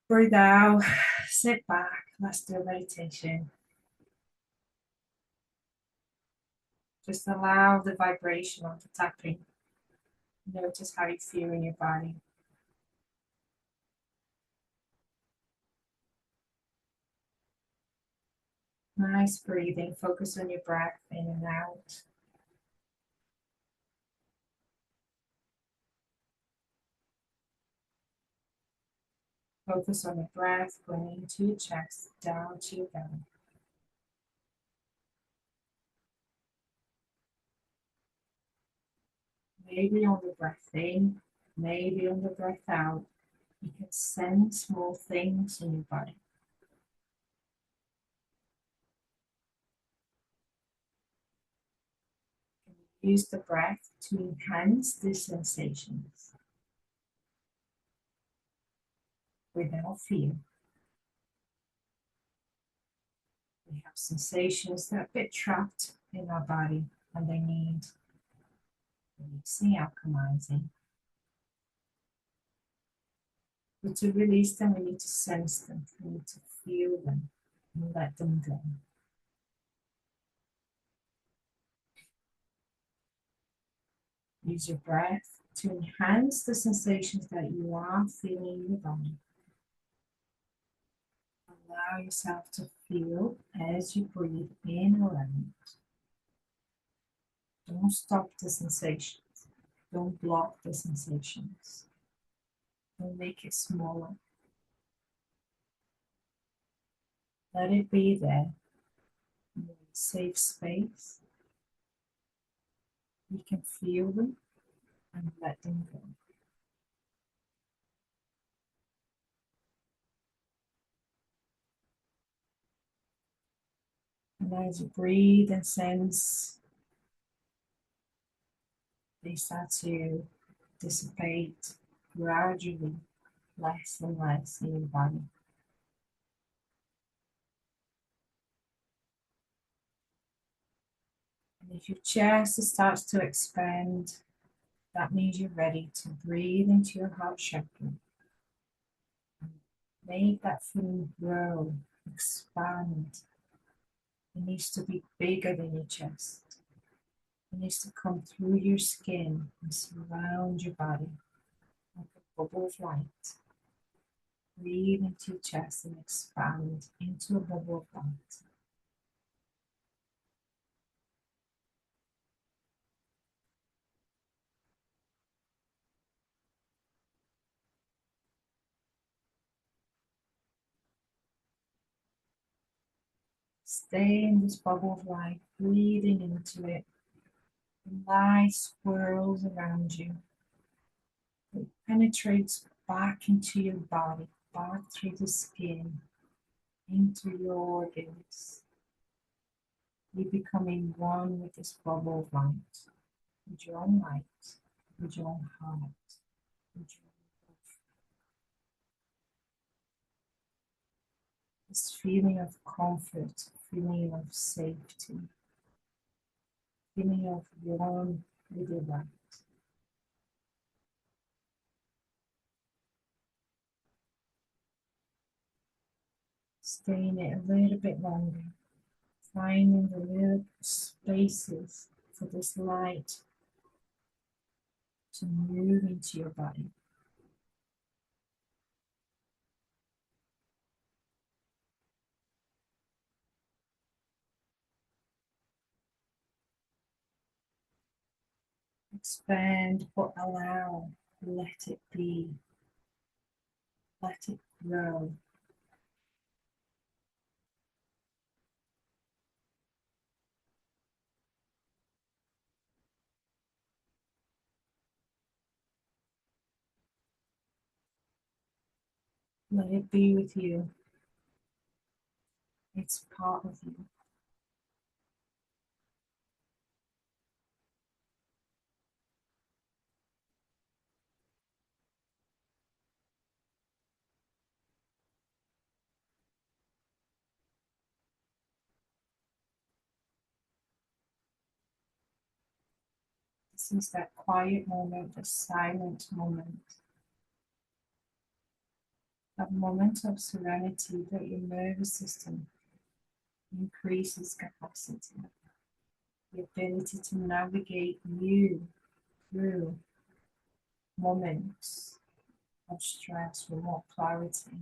breathe out, sit back, let's do a meditation. Just allow the vibration of the tapping. Notice how you feel in your body. Nice breathing, focus on your breath in and out. Focus on your breath going into your chest, down to your belly. Maybe on the breath in, maybe on the breath out, you can sense small things in your body. Use the breath to enhance the sensations without fear. We have sensations that are a bit trapped in our body and they need releasing, alchemizing. But to release them, we need to sense them, we need to feel them and let them go. Use your breath to enhance the sensations that you are feeling in your body. Allow yourself to feel as you breathe in or out. Don't stop the sensations. Don't block the sensations. Don't make it smaller. Let it be there in a safe space. You can feel them and let them go. And as you breathe and sense, they start to dissipate gradually, less and less in your body. And if your chest starts to expand, that means you're ready to breathe into your heart chakra. Make that feeling grow, expand. It needs to be bigger than your chest. It needs to come through your skin and surround your body like a bubble of light. Breathe into your chest and expand into a bubble of light. Stay in this bubble of light, breathing into it. The light swirls around you. It penetrates back into your body, back through the skin, into your organs. You're becoming one with this bubble of light, with your own light, with your own heart, with your own love. This feeling of comfort, feeling of safety, feeling of one with the light. Staying it a little bit longer, finding the little spaces for this light to move into your body. Expand, but allow, let it be, let it grow. Let it be with you. It's part of you. This is that quiet moment, the silent moment, that moment of serenity that your nervous system increases capacity, the ability to navigate you through moments of stress with more clarity,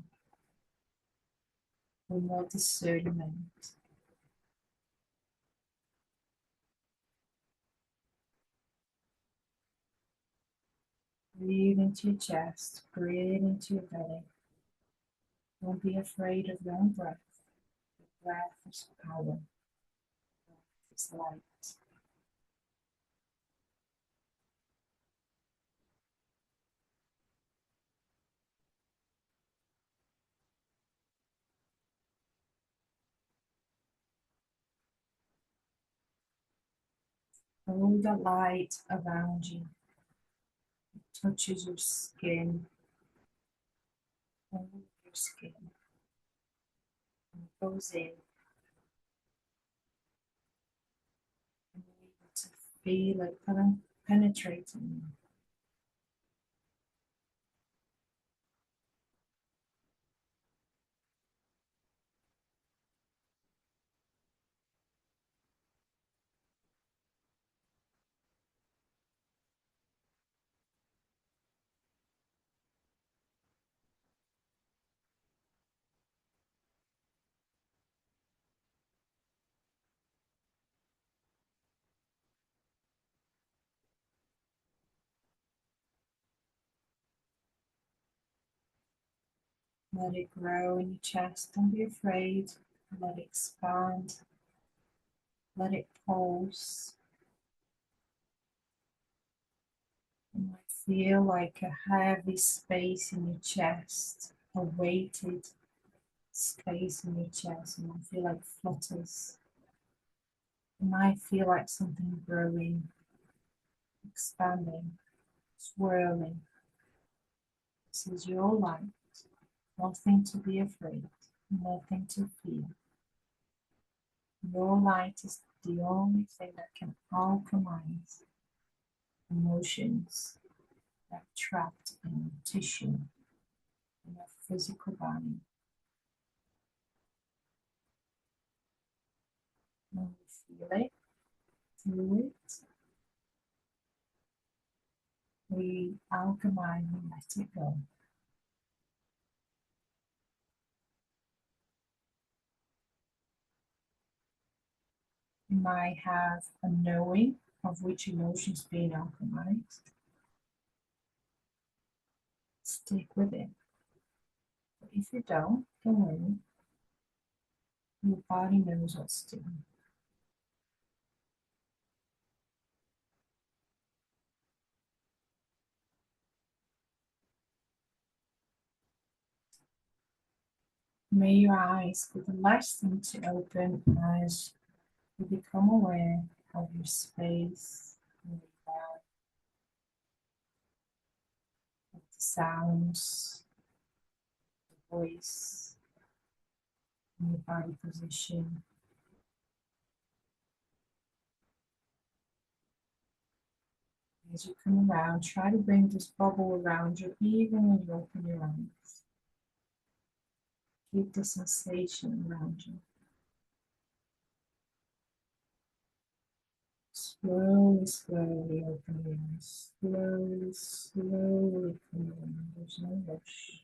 with more discernment. Breathe into your chest, breathe into your belly. Don't be afraid of your own breath. The breath is power, the breath is light. Hold the light around you. It touches your skin, all your skin, and goes in. And you're able to feel it penetrating you. Let it grow in your chest. Don't be afraid. Let it expand. Let it pulse. You might feel like a heavy space in your chest, a weighted space in your chest. You might feel like flutters. You might feel like something growing, expanding, swirling. This is your light. Nothing to be afraid, nothing to fear. Your light is the only thing that can alchemize emotions that are trapped in tissue in our physical body. When we feel it, through it, we alchemize and let it go. You might have a knowing of which emotion is being alchemized. Stick with it. But if you don't worry. Your body knows what's doing. May your eyes be the last thing to open as you become aware of your space, and of the sounds, the voice, and your body position. As you come around, try to bring this bubble around you even when you open your eyes. Keep the sensation around you. Slowly, slowly open your eyes. Slowly, slowly come around. There's no rush.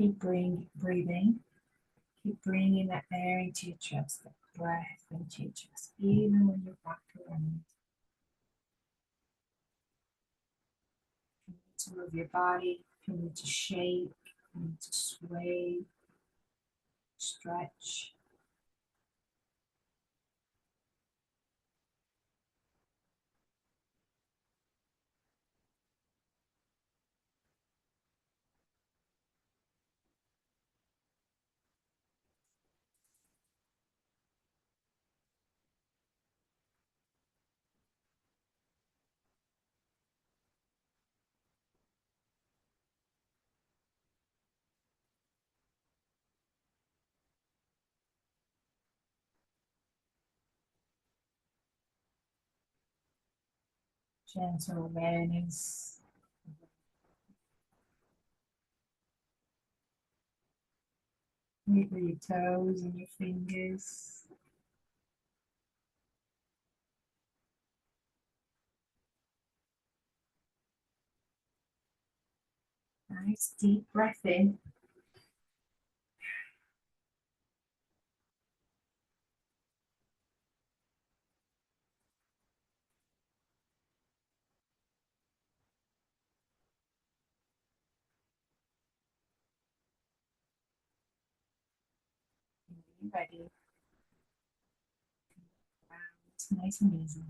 Keep breathing. Keep bringing that air into your chest, that breath into your chest, even when you're back around. If you need to move your body, if you need to shake, if you need to sway, stretch. Gentle awareness. Wiggle your toes and your fingers. Nice deep breath in. When you're ready. Round. Nice and easy.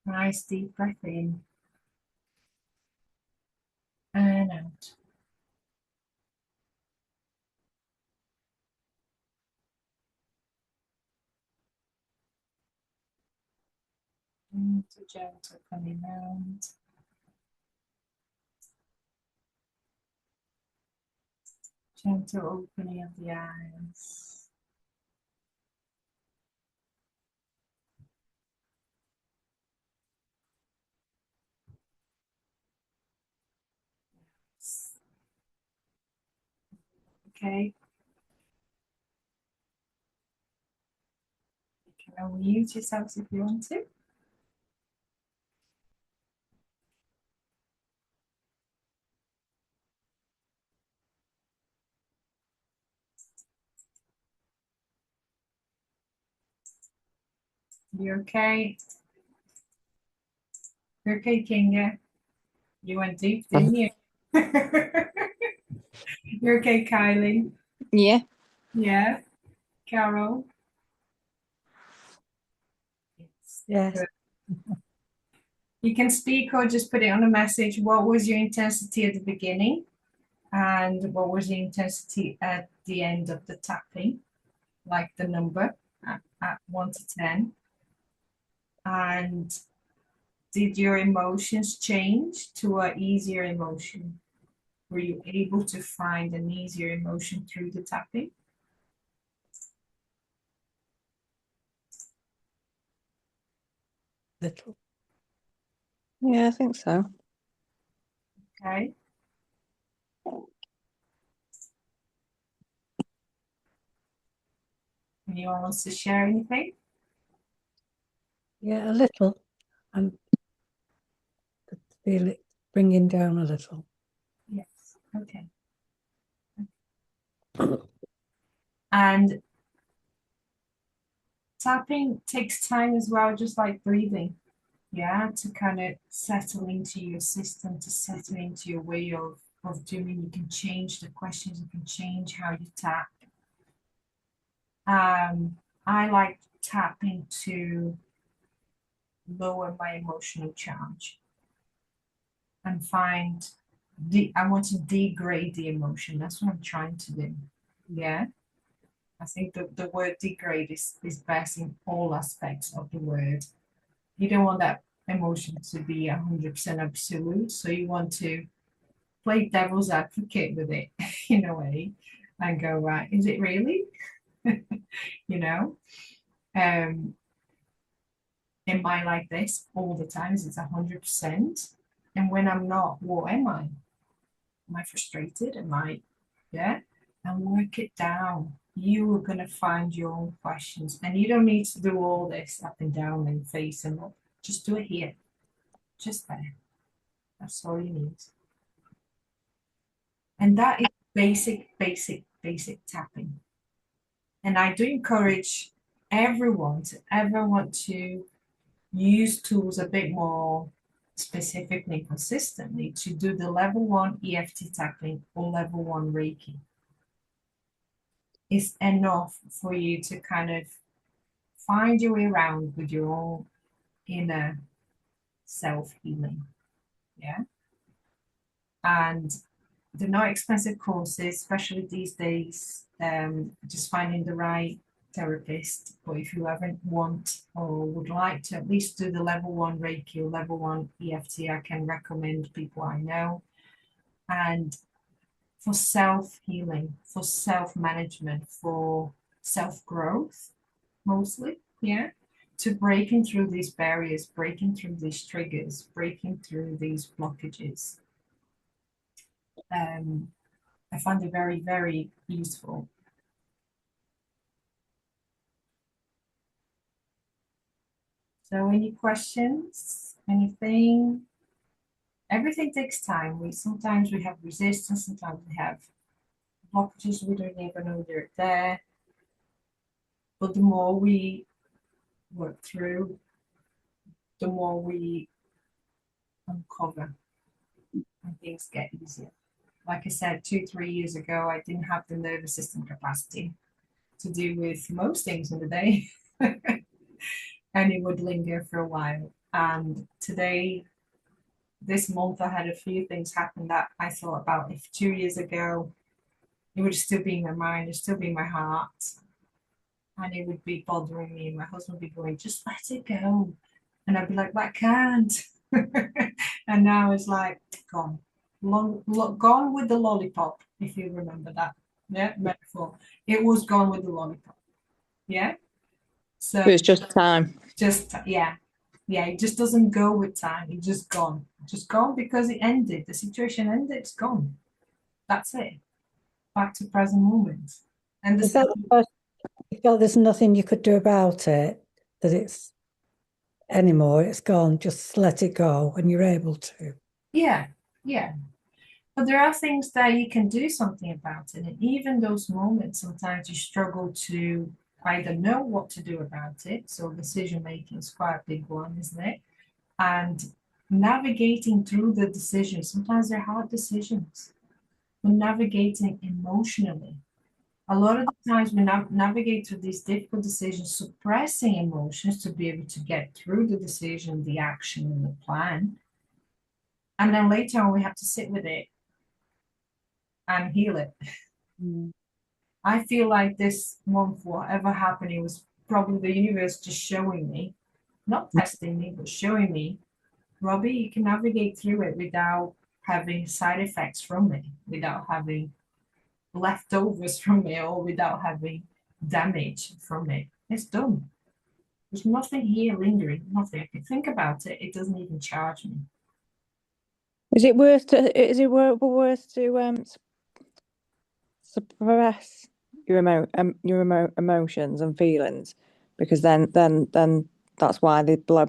Nice deep breath in and out. And a gentle coming round. Gentle opening of the eyes. okay? You can unmute yourselves if you want to. You okay? You okay, Kinga? You went deep, didn't you? You're okay, Kylie? Yeah. Yeah. Carol? Yes. Yes. Good. You can speak or just put it on a message. What was your intensity at the beginning? And what was the intensity at the end of the tapping? Like the number at 1 to 10. And did your emotions change to an easier emotion? Were you able to find an easier emotion through the tapping? Little. Yeah, I think so. Okay. Anyone wants to share anything? Yeah, a little. And could feel it bringing down a little. Yes. Okay. And tapping takes time as well, just like breathing. Yeah, to kind of settle into your system, to settle into your way of doing. You can change the questions, you can change how you tap. I like tapping to lower my emotional charge and find I want to degrade the emotion. That's what I'm trying to do. Yeah. I think the word degrade is best in all aspects of the word. You don't want that emotion to be 100% absolute. So you want to play devil's advocate with it in a way and go, right, is it really? You know? Um, am I like this all the time? Is it 100%? And when I'm not, what am I? Am I frustrated? Am I, yeah? And work it down. You are going to find your own questions. And you don't need to do all this up and down and face and look. Just do it here. Just there. That's all you need. And that is basic tapping. And I do encourage everyone to ever want to use tools a bit more specifically and consistently to do the level 1 EFT tapping or level 1 Reiki. It's enough for you to kind of find your way around with your own inner self-healing. Yeah. And they're not expensive courses, especially these days. Just finding the right therapist. But if you ever want or would like to at least do the level 1 Reiki or level 1 EFT, I can recommend people I know. And for self-healing, for self-management, for self-growth, mostly, yeah, to breaking through these barriers, breaking through these triggers, breaking through these blockages. I find it very, very useful. So any questions? Anything? Everything takes time. Sometimes we have resistance, sometimes we have blockages, we don't even know they're there. But the more we work through, the more we uncover and things get easier. Like I said, 2-3 years ago, I didn't have the nervous system capacity to do with most things in the day. And it would linger for a while. And today, this month, I had a few things happen that I thought about if 2 years ago, it would still be in my mind, it'd still be in my heart, and it would be bothering me. And my husband would be going, just let it go. And I'd be like, but I can't. And now it's like, gone. Gone with the lollipop, if you remember that. Yeah, metaphor. It was gone with the lollipop. Yeah. So It was just time. just yeah, it just doesn't go with time. It's just gone because it ended. The situation ended. It's gone. That's it. back to present moment. And Is that the first you felt there's nothing you could do about it, that it's anymore, it's gone, just let it go and you're able to. yeah, yeah. But there are things that you can do something about it. And even those moments, sometimes you struggle to either know what to do about it. So decision making is quite a big one, isn't it? And navigating through the decisions, sometimes they're hard decisions. We're navigating emotionally. A lot of the times we navigate through these difficult decisions, suppressing emotions to be able to get through the decision, the action, and the plan. And then later on, we have to sit with it and heal it. I feel like this month, whatever happened, it was probably the universe just showing me, not testing me, but showing me, Robbie, you can navigate through it without having side effects from it, without having leftovers from it, or without having damage from it. It's done. There's nothing here lingering, nothing. I can think about it, it doesn't even charge me. Is it worth to suppress your emotions and feelings, because then that's why they blow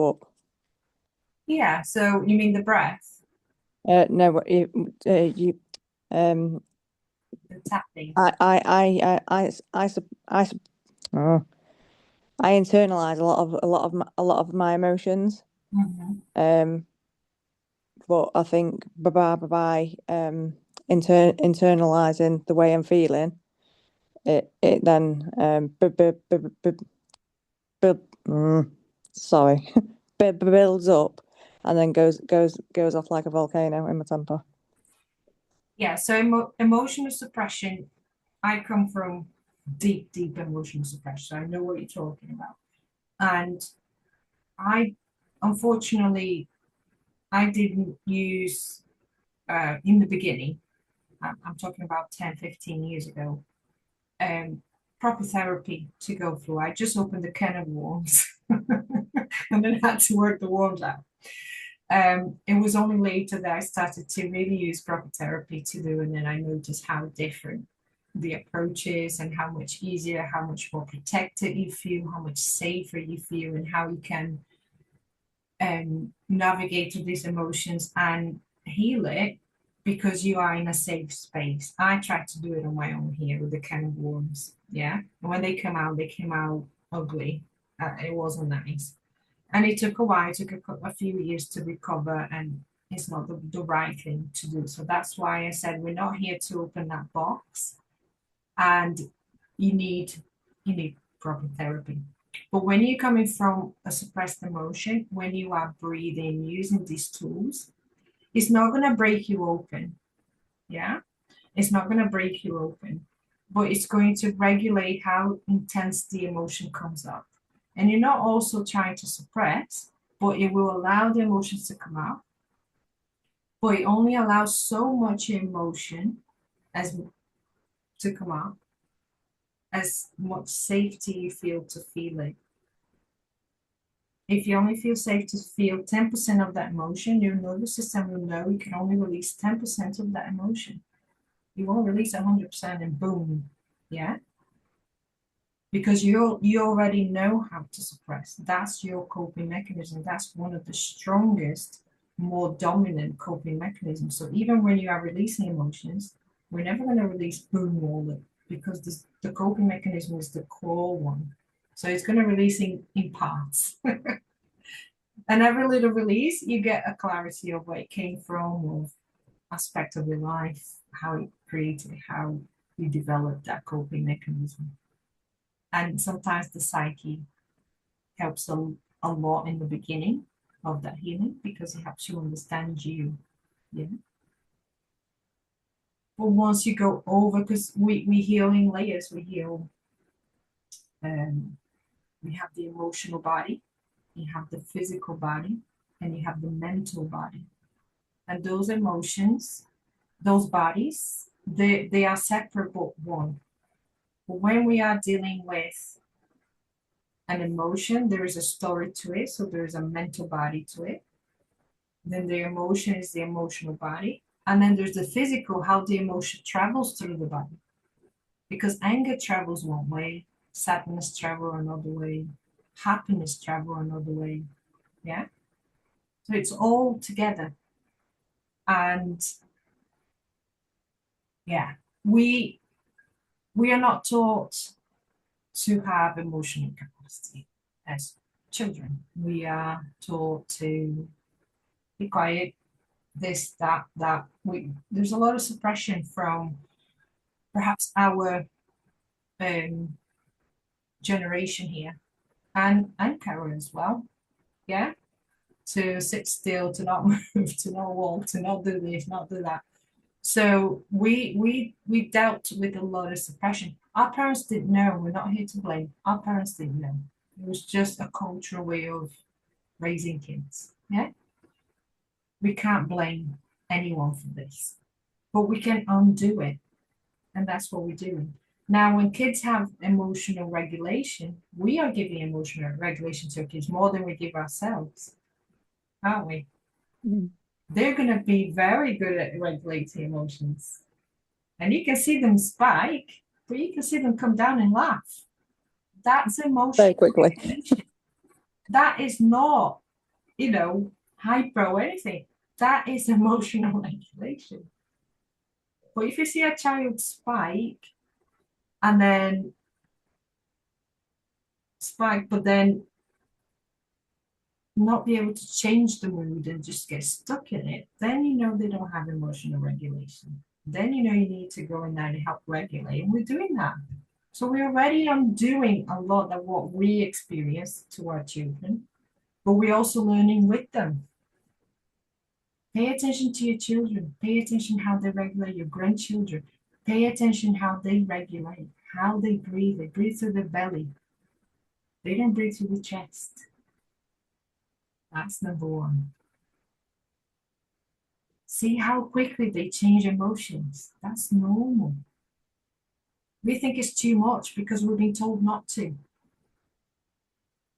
up. Yeah, so you mean the breath, No, what you the tapping? oh, I internalize a lot of my emotions. Mhm. But I think by internalizing the way I'm feeling, it then sorry, builds up and then goes off like a volcano in my temper. Yeah, so emotional suppression, I come from deep emotional suppression. So I know what you're talking about. And I, unfortunately, I didn't use, in the beginning, I'm talking about 10, 15 years ago, proper therapy to go through. I just opened a can of worms and then had to work the worms out. It was only later that I started to really use proper therapy to do, and then I noticed how different the approach is, and how much easier, how much more protected you feel, how much safer you feel, and how you can navigate through these emotions and heal it because you are in a safe space. I tried to do it on my own here with the can of worms. Yeah. And when they came out ugly. It wasn't nice. And it took a while, it took a few years to recover, and it's not the right thing to do. So that's why I said we're not here to open that box, and you need proper therapy. But when you're coming from a suppressed emotion, when you are breathing using these tools, it's not going to break you open. Yeah, it's not going to break you open, but it's going to regulate how intense the emotion comes up. And you're not also trying to suppress, but it will allow the emotions to come out. But it only allows so much emotion as to come out, as much safety you feel to feel it. If you only feel safe to feel 10% of that emotion, your nervous system will know you can only release 10% of that emotion. You won't release 100% and boom, yeah? Because you already know how to suppress. That's your coping mechanism. That's one of the strongest, more dominant coping mechanisms. So even when you are releasing emotions, we're never going to release boom all of it, because the coping mechanism is the core one. So it's going to release in parts. And every little release, you get a clarity of where it came from, or aspect of your life, how it created, how you developed that coping mechanism. And sometimes the psyche helps a lot in the beginning of that healing, because it helps you understand you. Yeah. But once you go over, because we heal in layers, we heal, we have the emotional body, you have the physical body, and you have the mental body. And those emotions, those bodies, they are separate but one. But when we are dealing with an emotion, there is a story to it. So there is a mental body to it. Then the emotion is the emotional body. And then there's the physical, how the emotion travels through the body. Because anger travels one way, sadness travels another way, happiness travels another way. Yeah. So it's all together. And yeah, we are not taught to have emotional capacity as children. We are taught to be quiet, this, that, that. There's a lot of suppression from perhaps our generation here, and Karen as well. Yeah, to sit still, to not move, to not walk, to not do this, not do that. So we dealt with a lot of suppression. Our parents didn't know. We're not here to blame. Our parents didn't know. It was just a cultural way of raising kids. Yeah, we can't blame anyone for this, but we can undo it, and that's what we're doing. Now, when kids have emotional regulation, we are giving emotional regulation to our kids more than we give ourselves, aren't we? Mm. They're going to be very good at regulating emotions. And you can see them spike, but you can see them come down and laugh. That's emotional Very quickly. regulation. That is not, hyper or anything. That is emotional regulation. But if you see a child spike and then spike, but then not be able to change the mood and just get stuck in it, then you know they don't have emotional regulation. Then you know you need to go in there and help regulate. And we're doing that. So we're already undoing a lot of what we experience to our children, but we're also learning with them. Pay attention to your children. Pay attention how they regulate your grandchildren. Pay attention how they regulate, how they breathe. They breathe through the belly. They don't breathe through the chest. That's number one. See how quickly they change emotions. That's normal. We think it's too much because we're being told not to.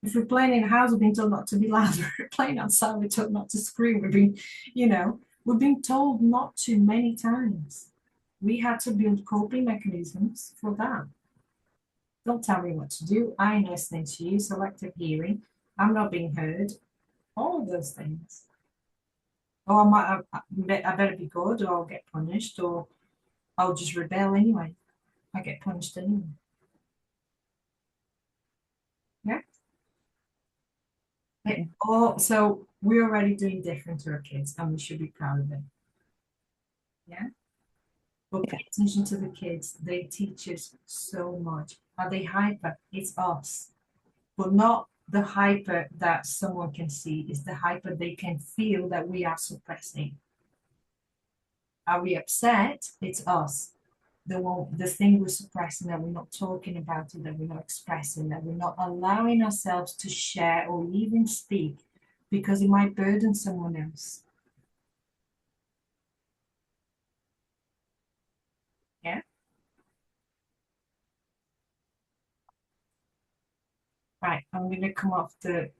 If we're playing in a house, we're being told not to be loud. We're playing outside, we're told not to scream. We're being told not to many times. We had to build coping mechanisms for that. Don't tell me what to do. I'm listening to you, selective hearing. I'm not being heard. All of those things. Oh, I better be good, or I'll get punished, or I'll just rebel anyway. I get punished anyway. Yeah. So we're already doing different to our kids, and we should be proud of it. Yeah. But pay attention to the kids. They teach us so much. Are they hyper? It's us. But not the hyper that someone can see. It's the hyper they can feel that we are suppressing. Are we upset? It's us. The thing we're suppressing, that we're not talking about it, that we're not expressing, that we're not allowing ourselves to share or even speak because it might burden someone else. Yeah. Right, I'm going to come off the